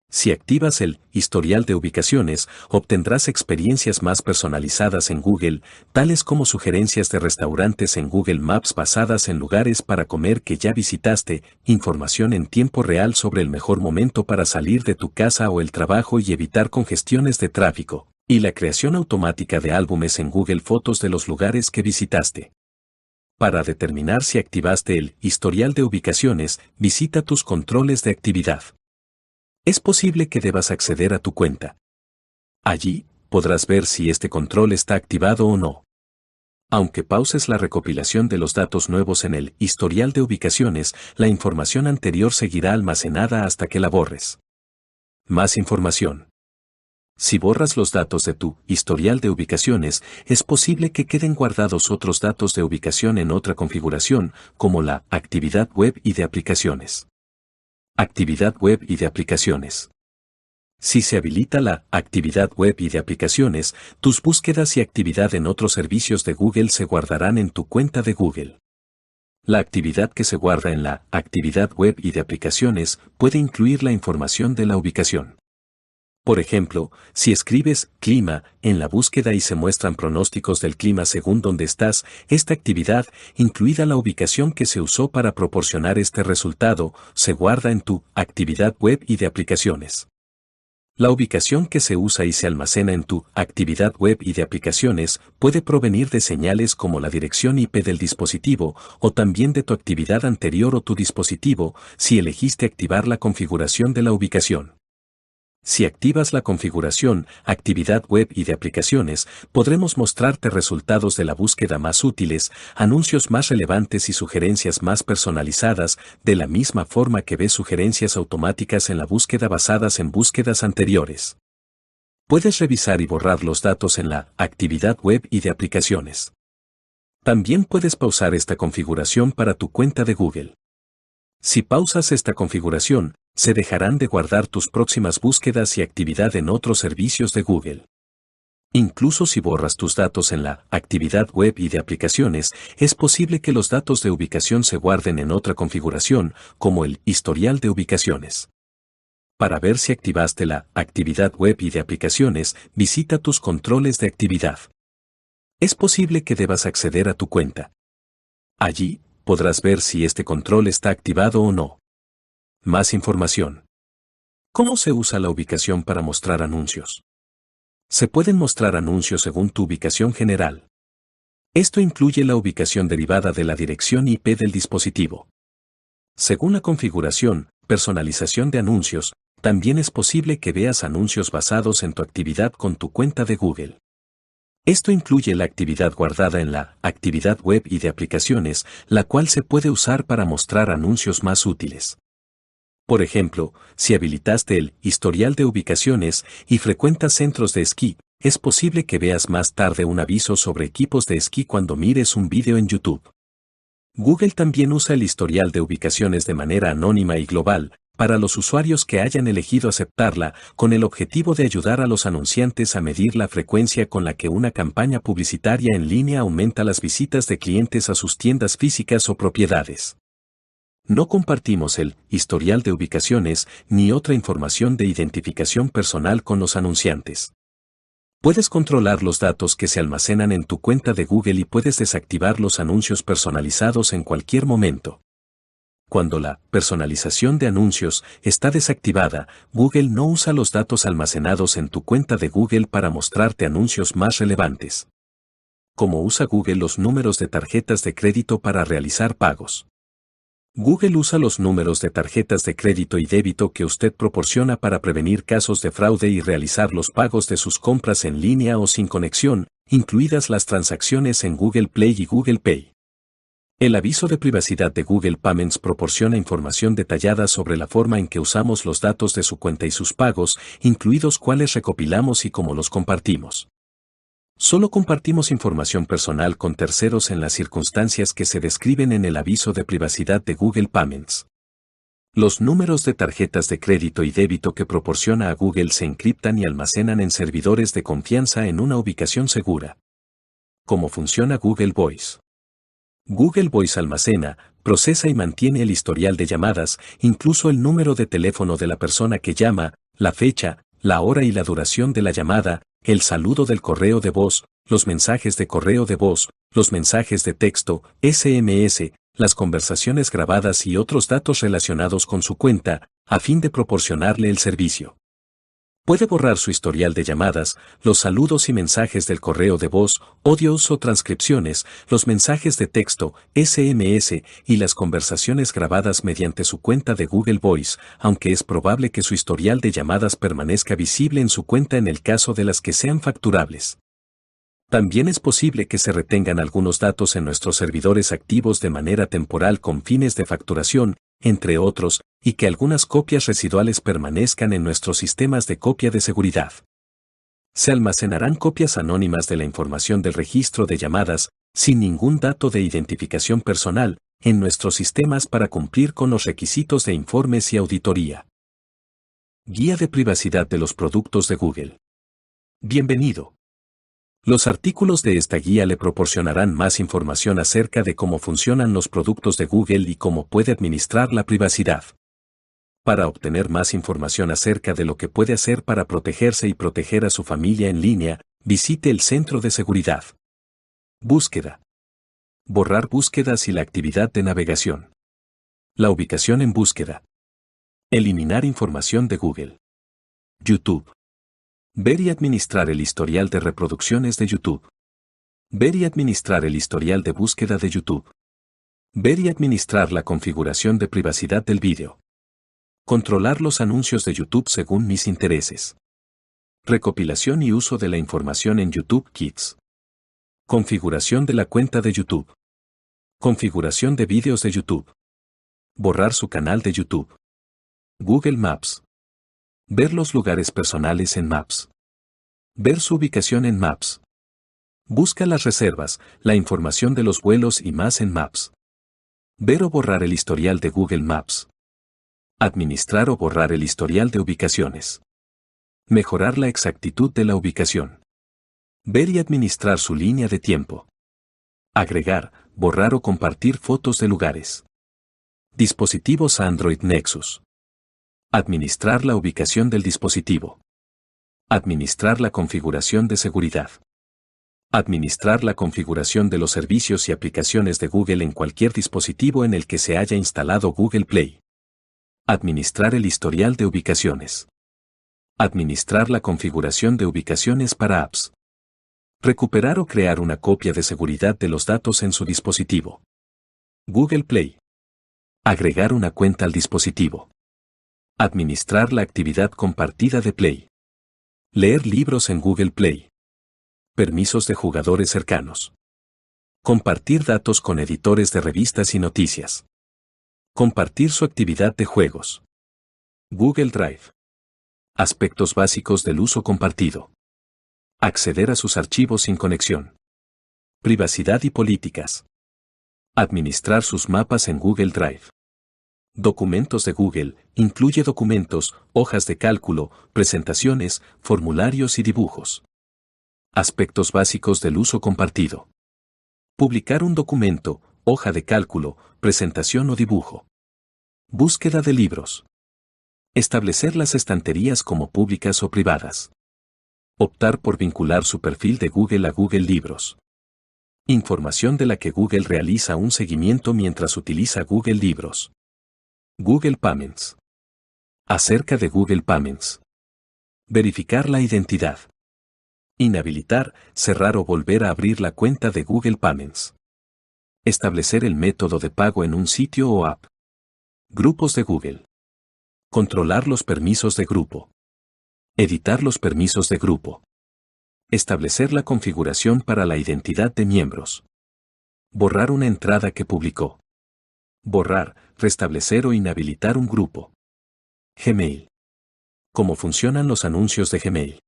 Si activas el historial de ubicaciones, obtendrás experiencias más personalizadas en Google, tales como sugerencias de restaurantes en Google Maps basadas en lugares para comer que ya visitaste, información en tiempo real sobre el mejor momento para salir de tu casa o el trabajo y evitar congestiones de tráfico, y la creación automática de álbumes en Google Fotos de los lugares que visitaste. Para determinar si activaste el historial de ubicaciones, visita tus controles de actividad. Es posible que debas acceder a tu cuenta. Allí, podrás ver si este control está activado o no. Aunque pauses la recopilación de los datos nuevos en el historial de ubicaciones, la información anterior seguirá almacenada hasta que la borres. Más información. Si borras los datos de tu historial de ubicaciones, es posible que queden guardados otros datos de ubicación en otra configuración, como la actividad web y de aplicaciones. Actividad web y de aplicaciones. Si se habilita la actividad web y de aplicaciones, tus búsquedas y actividad en otros servicios de Google se guardarán en tu cuenta de Google. La actividad que se guarda en la actividad web y de aplicaciones puede incluir la información de la ubicación. Por ejemplo, si escribes clima en la búsqueda y se muestran pronósticos del clima según donde estás, esta actividad, incluida la ubicación que se usó para proporcionar este resultado, se guarda en tu actividad web y de aplicaciones. La ubicación que se usa y se almacena en tu actividad web y de aplicaciones puede provenir de señales como la dirección IP del dispositivo o también de tu actividad anterior o tu dispositivo, si elegiste activar la configuración de la ubicación. Si activas la configuración, actividad web y de aplicaciones, podremos mostrarte resultados de la búsqueda más útiles, anuncios más relevantes y sugerencias más personalizadas, de la misma forma que ves sugerencias automáticas en la búsqueda basadas en búsquedas anteriores. Puedes revisar y borrar los datos en la actividad web y de aplicaciones. También puedes pausar esta configuración para tu cuenta de Google. Si pausas esta configuración, se dejarán de guardar tus próximas búsquedas y actividad en otros servicios de Google. Incluso si borras tus datos en la actividad web y de aplicaciones, es posible que los datos de ubicación se guarden en otra configuración, como el historial de ubicaciones. Para ver si activaste la actividad web y de aplicaciones, visita tus controles de actividad. Es posible que debas acceder a tu cuenta. Allí, podrás ver si este control está activado o no. Más información. ¿Cómo se usa la ubicación para mostrar anuncios? Se pueden mostrar anuncios según tu ubicación general. Esto incluye la ubicación derivada de la dirección IP del dispositivo. Según la configuración, personalización de anuncios, también es posible que veas anuncios basados en tu actividad con tu cuenta de Google. Esto incluye la actividad guardada en la actividad web y de aplicaciones, la cual se puede usar para mostrar anuncios más útiles. Por ejemplo, si habilitaste el historial de ubicaciones y frecuentas centros de esquí, es posible que veas más tarde un aviso sobre equipos de esquí cuando mires un vídeo en YouTube. Google también usa el historial de ubicaciones de manera anónima y global, para los usuarios que hayan elegido aceptarla, con el objetivo de ayudar a los anunciantes a medir la frecuencia con la que una campaña publicitaria en línea aumenta las visitas de clientes a sus tiendas físicas o propiedades. No compartimos el historial de ubicaciones ni otra información de identificación personal con los anunciantes. Puedes controlar los datos que se almacenan en tu cuenta de Google y puedes desactivar los anuncios personalizados en cualquier momento. Cuando la personalización de anuncios está desactivada, Google no usa los datos almacenados en tu cuenta de Google para mostrarte anuncios más relevantes. ¿Cómo usa Google los números de tarjetas de crédito para realizar pagos? Google usa los números de tarjetas de crédito y débito que usted proporciona para prevenir casos de fraude y realizar los pagos de sus compras en línea o sin conexión, incluidas las transacciones en Google Play y Google Pay. El aviso de privacidad de Google Payments proporciona información detallada sobre la forma en que usamos los datos de su cuenta y sus pagos, incluidos cuáles recopilamos y cómo los compartimos. Solo compartimos información personal con terceros en las circunstancias que se describen en el aviso de privacidad de Google Payments. Los números de tarjetas de crédito y débito que proporciona a Google se encriptan y almacenan en servidores de confianza en una ubicación segura. ¿Cómo funciona Google Voice? Google Voice almacena, procesa y mantiene el historial de llamadas, incluso el número de teléfono de la persona que llama, la fecha, la hora y la duración de la llamada, el saludo del correo de voz, los mensajes de correo de voz, los mensajes de texto, SMS, las conversaciones grabadas y otros datos relacionados con su cuenta, a fin de proporcionarle el servicio. Puede borrar su historial de llamadas, los saludos y mensajes del correo de voz, audios o transcripciones, los mensajes de texto, SMS y las conversaciones grabadas mediante su cuenta de Google Voice, aunque es probable que su historial de llamadas permanezca visible en su cuenta en el caso de las que sean facturables. También es posible que se retengan algunos datos en nuestros servidores activos de manera temporal con fines de facturación, entre otros, y que algunas copias residuales permanezcan en nuestros sistemas de copia de seguridad. Se almacenarán copias anónimas de la información del registro de llamadas, sin ningún dato de identificación personal, en nuestros sistemas para cumplir con los requisitos de informes y auditoría. Guía de privacidad de los productos de Google. Bienvenido. Los artículos de esta guía le proporcionarán más información acerca de cómo funcionan los productos de Google y cómo puede administrar la privacidad. Para obtener más información acerca de lo que puede hacer para protegerse y proteger a su familia en línea, visite el Centro de Seguridad. Búsqueda. Borrar búsquedas y la actividad de navegación. La ubicación en búsqueda. Eliminar información de Google. YouTube. Ver y administrar el historial de reproducciones de YouTube. Ver y administrar el historial de búsqueda de YouTube. Ver y administrar la configuración de privacidad del vídeo. Controlar los anuncios de YouTube según mis intereses. Recopilación y uso de la información en YouTube Kids. Configuración de la cuenta de YouTube. Configuración de vídeos de YouTube. Borrar su canal de YouTube. Google Maps. Ver los lugares personales en Maps. Ver su ubicación en Maps. Busca las reservas, la información de los vuelos y más en Maps. Ver o borrar el historial de Google Maps. Administrar o borrar el historial de ubicaciones. Mejorar la exactitud de la ubicación. Ver y administrar su línea de tiempo. Agregar, borrar o compartir fotos de lugares. Dispositivos Android Nexus. Administrar la ubicación del dispositivo. Administrar la configuración de seguridad. Administrar la configuración de los servicios y aplicaciones de Google en cualquier dispositivo en el que se haya instalado Google Play. Administrar el historial de ubicaciones. Administrar la configuración de ubicaciones para apps. Recuperar o crear una copia de seguridad de los datos en su dispositivo. Google Play. Agregar una cuenta al dispositivo. Administrar la actividad compartida de Play. Leer libros en Google Play. Permisos de jugadores cercanos. Compartir datos con editores de revistas y noticias. Compartir su actividad de juegos. Google Drive. Aspectos básicos del uso compartido. Acceder a sus archivos sin conexión. Privacidad y políticas. Administrar sus mapas en Google Drive. Documentos de Google, incluye documentos, hojas de cálculo, presentaciones, formularios y dibujos. Aspectos básicos del uso compartido. Publicar un documento, hoja de cálculo, presentación o dibujo. Búsqueda de libros. Establecer las estanterías como públicas o privadas. Optar por vincular su perfil de Google a Google Libros. Información de la que Google realiza un seguimiento mientras utiliza Google Libros. Google Payments. Acerca de Google Payments. Verificar la identidad. Inhabilitar, cerrar o volver a abrir la cuenta de Google Payments. Establecer el método de pago en un sitio o app. Grupos de Google. Controlar los permisos de grupo. Editar los permisos de grupo. Establecer la configuración para la identidad de miembros. Borrar una entrada que publicó. Borrar, restablecer o inhabilitar un grupo. Gmail. ¿Cómo funcionan los anuncios de Gmail?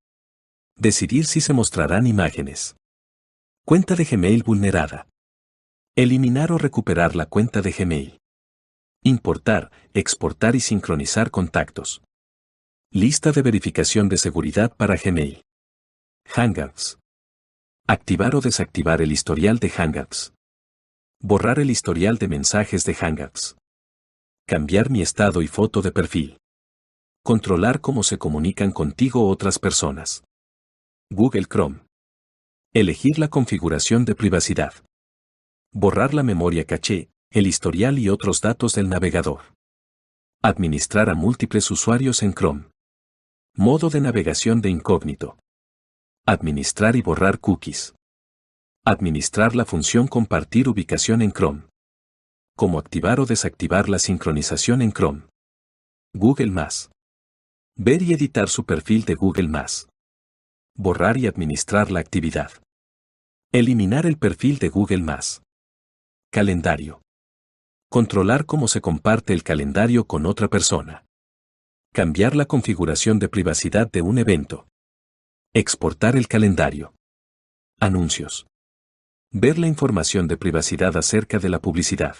Decidir si se mostrarán imágenes. Cuenta de Gmail vulnerada. Eliminar o recuperar la cuenta de Gmail. Importar, exportar y sincronizar contactos. Lista de verificación de seguridad para Gmail. Hangouts. Activar o desactivar el historial de Hangouts. Borrar el historial de mensajes de Hangouts. Cambiar mi estado y foto de perfil. Controlar cómo se comunican contigo otras personas. Google Chrome. Elegir la configuración de privacidad. Borrar la memoria caché, el historial y otros datos del navegador. Administrar a múltiples usuarios en Chrome. Modo de navegación de incógnito. Administrar y borrar cookies. Administrar la función compartir ubicación en Chrome. Cómo activar o desactivar la sincronización en Chrome. Google+. Ver y editar su perfil de Google+. Borrar y administrar la actividad. Eliminar el perfil de Google+. Calendario. Controlar cómo se comparte el calendario con otra persona. Cambiar la configuración de privacidad de un evento. Exportar el calendario. Anuncios. Ver la información de privacidad acerca de la publicidad.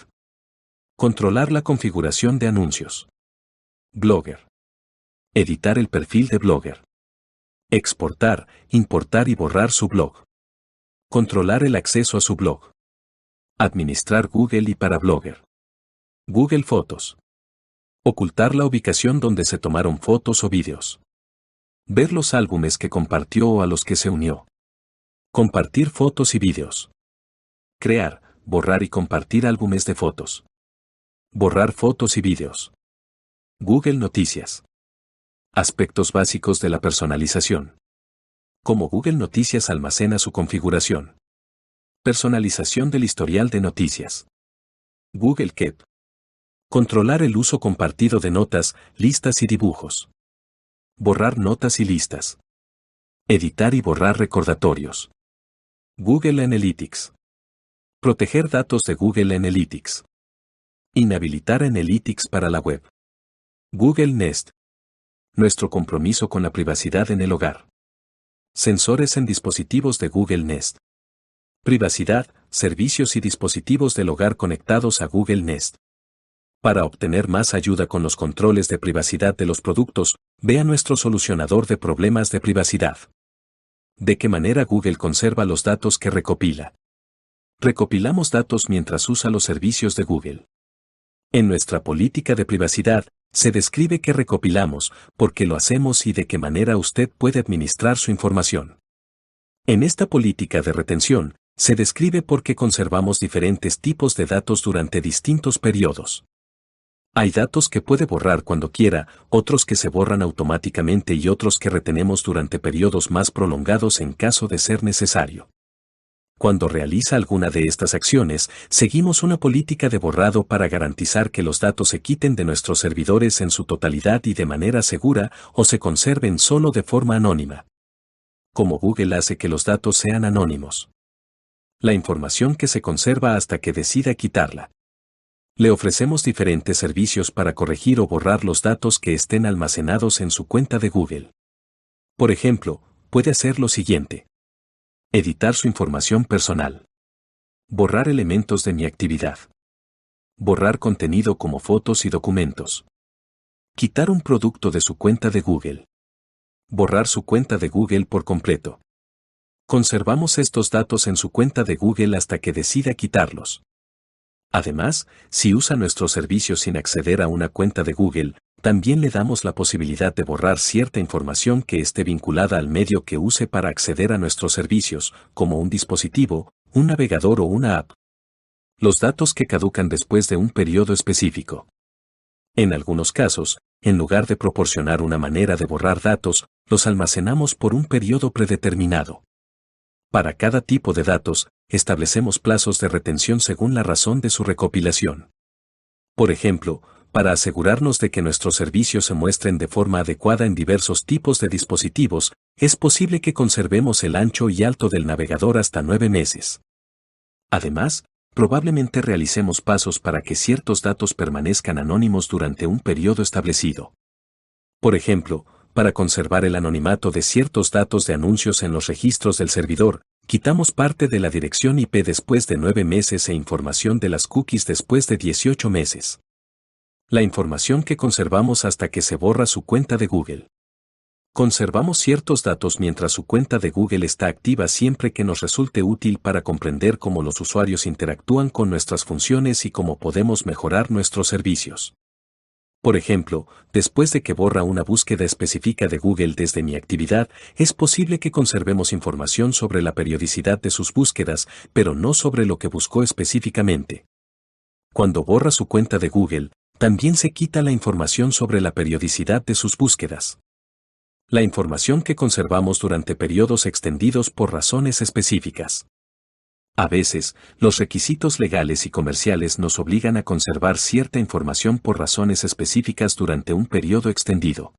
Controlar la configuración de anuncios. Blogger. Editar el perfil de Blogger. Exportar, importar y borrar su blog. Controlar el acceso a su blog. Administrar Google y para Blogger. Google Fotos. Ocultar la ubicación donde se tomaron fotos o vídeos. Ver los álbumes que compartió o a los que se unió. Compartir fotos y vídeos. Crear, borrar y compartir álbumes de fotos. Borrar fotos y vídeos. Google Noticias. Aspectos básicos de la personalización. Cómo Google Noticias almacena su configuración. Personalización del historial de noticias. Google Keep. Controlar el uso compartido de notas, listas y dibujos. Borrar notas y listas. Editar y borrar recordatorios. Google Analytics. Proteger datos de Google Analytics. Inhabilitar Analytics para la web. Google Nest. Nuestro compromiso con la privacidad en el hogar. Sensores en dispositivos de Google Nest. Privacidad, servicios y dispositivos del hogar conectados a Google Nest. Para obtener más ayuda con los controles de privacidad de los productos, vea nuestro solucionador de problemas de privacidad. ¿De qué manera Google conserva los datos que recopila? Recopilamos datos mientras usa los servicios de Google. En nuestra política de privacidad, se describe qué recopilamos, por qué lo hacemos y de qué manera usted puede administrar su información. En esta política de retención, se describe por qué conservamos diferentes tipos de datos durante distintos periodos. Hay datos que puede borrar cuando quiera, otros que se borran automáticamente y otros que retenemos durante periodos más prolongados en caso de ser necesario. Cuando realiza alguna de estas acciones, seguimos una política de borrado para garantizar que los datos se quiten de nuestros servidores en su totalidad y de manera segura o se conserven solo de forma anónima. ¿Cómo Google hace que los datos sean anónimos? La información que se conserva hasta que decida quitarla. Le ofrecemos diferentes servicios para corregir o borrar los datos que estén almacenados en su cuenta de Google. Por ejemplo, puede hacer lo siguiente. Editar su información personal. Borrar elementos de mi actividad. Borrar contenido como fotos y documentos. Quitar un producto de su cuenta de Google. Borrar su cuenta de Google por completo. Conservamos estos datos en su cuenta de Google hasta que decida quitarlos. Además, si usa nuestros servicios sin acceder a una cuenta de Google, también le damos la posibilidad de borrar cierta información que esté vinculada al medio que use para acceder a nuestros servicios, como un dispositivo, un navegador o una app. Los datos que caducan después de un periodo específico. En algunos casos, en lugar de proporcionar una manera de borrar datos, los almacenamos por un periodo predeterminado. Para cada tipo de datos, establecemos plazos de retención según la razón de su recopilación. Por ejemplo, para asegurarnos de que nuestros servicios se muestren de forma adecuada en diversos tipos de dispositivos, es posible que conservemos el ancho y alto del navegador hasta 9 meses. Además, probablemente realicemos pasos para que ciertos datos permanezcan anónimos durante un periodo establecido. Por ejemplo, para conservar el anonimato de ciertos datos de anuncios en los registros del servidor, quitamos parte de la dirección IP después de 9 meses e información de las cookies después de 18 meses. La información que conservamos hasta que se borra su cuenta de Google. Conservamos ciertos datos mientras su cuenta de Google está activa siempre que nos resulte útil para comprender cómo los usuarios interactúan con nuestras funciones y cómo podemos mejorar nuestros servicios. Por ejemplo, después de que borra una búsqueda específica de Google desde mi actividad, es posible que conservemos información sobre la periodicidad de sus búsquedas, pero no sobre lo que buscó específicamente. Cuando borra su cuenta de Google, también se quita la información sobre la periodicidad de sus búsquedas. La información que conservamos durante periodos extendidos por razones específicas. A veces, los requisitos legales y comerciales nos obligan a conservar cierta información por razones específicas durante un periodo extendido.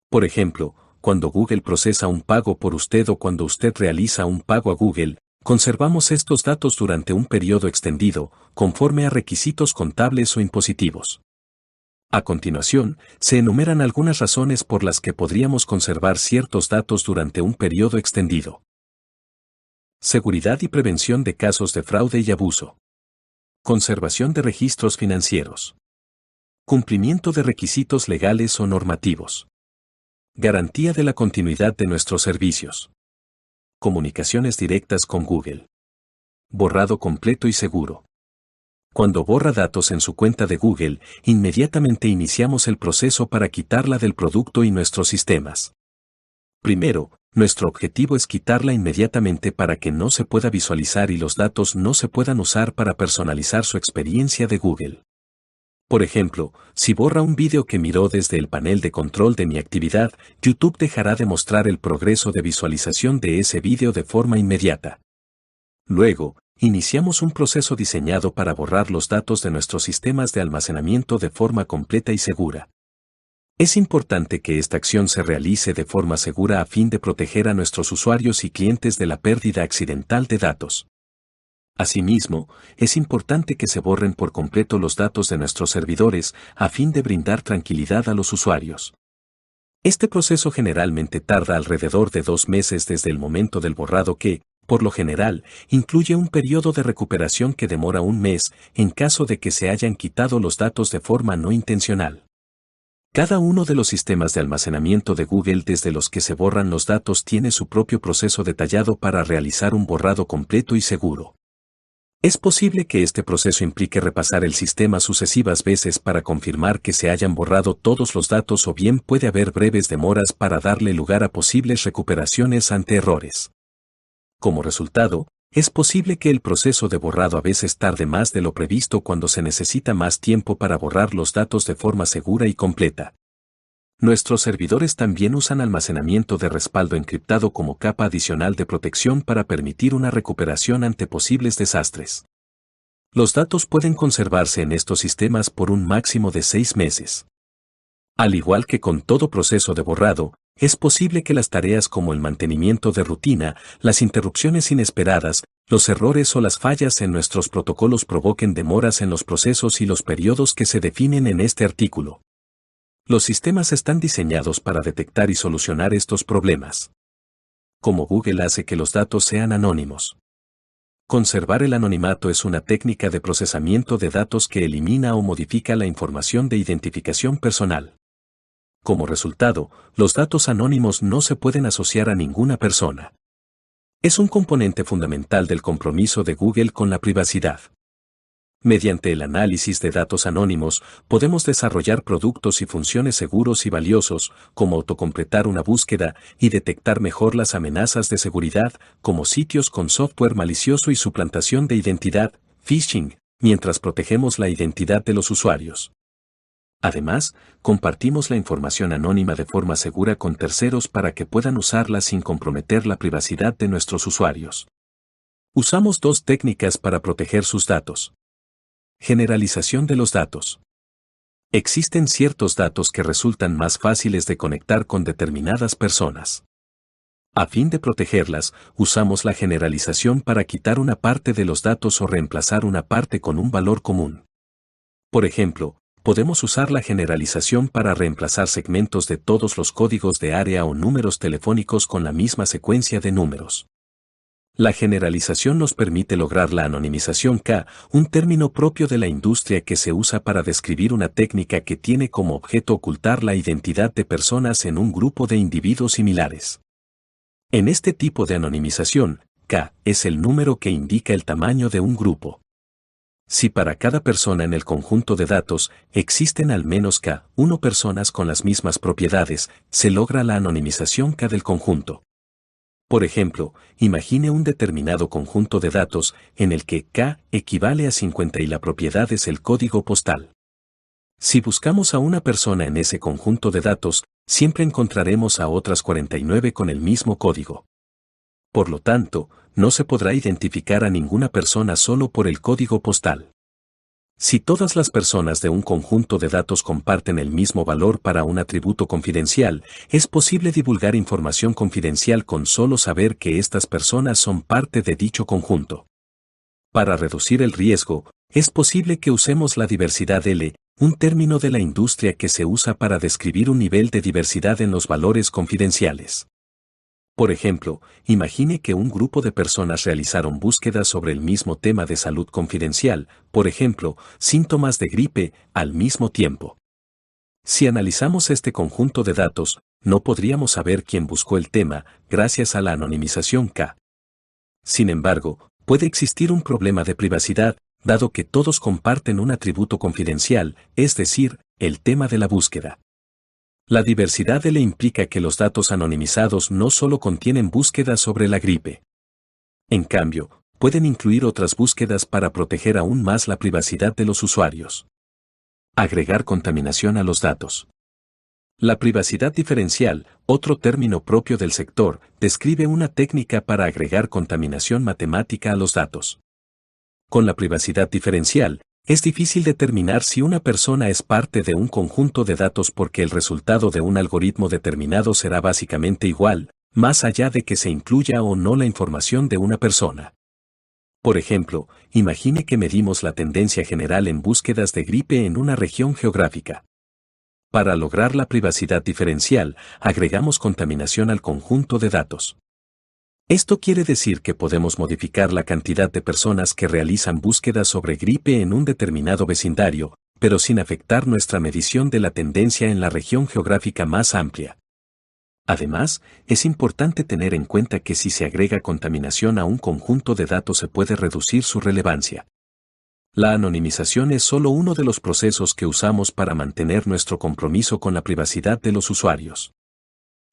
Por ejemplo, cuando Google procesa un pago por usted o cuando usted realiza un pago a Google, conservamos estos datos durante un periodo extendido, conforme a requisitos contables o impositivos. A continuación, se enumeran algunas razones por las que podríamos conservar ciertos datos durante un periodo extendido. Seguridad y prevención de casos de fraude y abuso. Conservación de registros financieros. Cumplimiento de requisitos legales o normativos. Garantía de la continuidad de nuestros servicios. Comunicaciones directas con Google. Borrado completo y seguro. Cuando borra datos en su cuenta de Google, inmediatamente iniciamos el proceso para quitarla del producto y nuestros sistemas. Primero, nuestro objetivo es quitarla inmediatamente para que no se pueda visualizar y los datos no se puedan usar para personalizar su experiencia de Google. Por ejemplo, si borra un vídeo que miró desde el panel de control de mi actividad, YouTube dejará de mostrar el progreso de visualización de ese vídeo de forma inmediata. Luego, iniciamos un proceso diseñado para borrar los datos de nuestros sistemas de almacenamiento de forma completa y segura. Es importante que esta acción se realice de forma segura a fin de proteger a nuestros usuarios y clientes de la pérdida accidental de datos. Asimismo, es importante que se borren por completo los datos de nuestros servidores a fin de brindar tranquilidad a los usuarios. Este proceso generalmente tarda alrededor de 2 meses desde el momento del borrado que, por lo general, incluye un periodo de recuperación que demora 1 mes en caso de que se hayan quitado los datos de forma no intencional. Cada uno de los sistemas de almacenamiento de Google desde los que se borran los datos tiene su propio proceso detallado para realizar un borrado completo y seguro. Es posible que este proceso implique repasar el sistema sucesivas veces para confirmar que se hayan borrado todos los datos o bien puede haber breves demoras para darle lugar a posibles recuperaciones ante errores. Como resultado, es posible que el proceso de borrado a veces tarde más de lo previsto cuando se necesita más tiempo para borrar los datos de forma segura y completa. Nuestros servidores también usan almacenamiento de respaldo encriptado como capa adicional de protección para permitir una recuperación ante posibles desastres. Los datos pueden conservarse en estos sistemas por un máximo de 6 meses. Al igual que con todo proceso de borrado, es posible que las tareas como el mantenimiento de rutina, las interrupciones inesperadas, los errores o las fallas en nuestros protocolos provoquen demoras en los procesos y los periodos que se definen en este artículo. Los sistemas están diseñados para detectar y solucionar estos problemas. Como Google hace que los datos sean anónimos. Conservar el anonimato es una técnica de procesamiento de datos que elimina o modifica la información de identificación personal. Como resultado, los datos anónimos no se pueden asociar a ninguna persona. Es un componente fundamental del compromiso de Google con la privacidad. Mediante el análisis de datos anónimos, podemos desarrollar productos y funciones seguros y valiosos, como autocompletar una búsqueda y detectar mejor las amenazas de seguridad, como sitios con software malicioso y suplantación de identidad, phishing, mientras protegemos la identidad de los usuarios. Además, compartimos la información anónima de forma segura con terceros para que puedan usarla sin comprometer la privacidad de nuestros usuarios. Usamos 2 técnicas para proteger sus datos. Generalización de los datos. Existen ciertos datos que resultan más fáciles de conectar con determinadas personas. A fin de protegerlas, usamos la generalización para quitar una parte de los datos o reemplazar una parte con un valor común. Por ejemplo, podemos usar la generalización para reemplazar segmentos de todos los códigos de área o números telefónicos con la misma secuencia de números. La generalización nos permite lograr la anonimización K, un término propio de la industria que se usa para describir una técnica que tiene como objeto ocultar la identidad de personas en un grupo de individuos similares. En este tipo de anonimización, K es el número que indica el tamaño de un grupo. Si para cada persona en el conjunto de datos existen al menos K1 personas con las mismas propiedades, se logra la anonimización K del conjunto. Por ejemplo, imagine un determinado conjunto de datos en el que K equivale a 50 y la propiedad es el código postal. Si buscamos a una persona en ese conjunto de datos, siempre encontraremos a otras 49 con el mismo código. Por lo tanto, no se podrá identificar a ninguna persona solo por el código postal. Si todas las personas de un conjunto de datos comparten el mismo valor para un atributo confidencial, es posible divulgar información confidencial con solo saber que estas personas son parte de dicho conjunto. Para reducir el riesgo, es posible que usemos la diversidad L, un término de la industria que se usa para describir un nivel de diversidad en los valores confidenciales. Por ejemplo, imagine que un grupo de personas realizaron búsquedas sobre el mismo tema de salud confidencial, por ejemplo, síntomas de gripe, al mismo tiempo. Si analizamos este conjunto de datos, no podríamos saber quién buscó el tema, gracias a la anonimización K. Sin embargo, puede existir un problema de privacidad, dado que todos comparten un atributo confidencial, es decir, el tema de la búsqueda. La diversidad L implica que los datos anonimizados no solo contienen búsquedas sobre la gripe. En cambio, pueden incluir otras búsquedas para proteger aún más la privacidad de los usuarios. Agregar contaminación a los datos. La privacidad diferencial, otro término propio del sector, describe una técnica para agregar contaminación matemática a los datos. Con la privacidad diferencial, es difícil determinar si una persona es parte de un conjunto de datos porque el resultado de un algoritmo determinado será básicamente igual, más allá de que se incluya o no la información de una persona. Por ejemplo, imagine que medimos la tendencia general en búsquedas de gripe en una región geográfica. Para lograr la privacidad diferencial, agregamos contaminación al conjunto de datos. Esto quiere decir que podemos modificar la cantidad de personas que realizan búsquedas sobre gripe en un determinado vecindario, pero sin afectar nuestra medición de la tendencia en la región geográfica más amplia. Además, es importante tener en cuenta que si se agrega contaminación a un conjunto de datos se puede reducir su relevancia. La anonimización es solo uno de los procesos que usamos para mantener nuestro compromiso con la privacidad de los usuarios.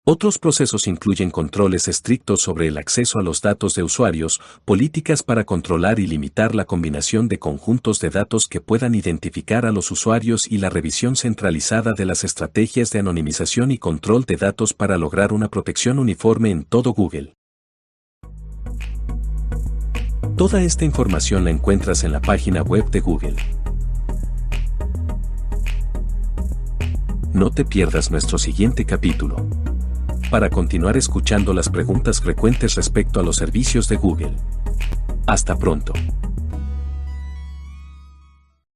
Otros procesos incluyen controles estrictos sobre el acceso a los datos de usuarios, políticas para controlar y limitar la combinación de conjuntos de datos que puedan identificar a los usuarios y la revisión centralizada de las estrategias de anonimización y control de datos para lograr una protección uniforme en todo Google. Toda esta información la encuentras en la página web de Google. No te pierdas nuestro siguiente capítulo, para continuar escuchando las preguntas frecuentes respecto a los servicios de Google. Hasta pronto.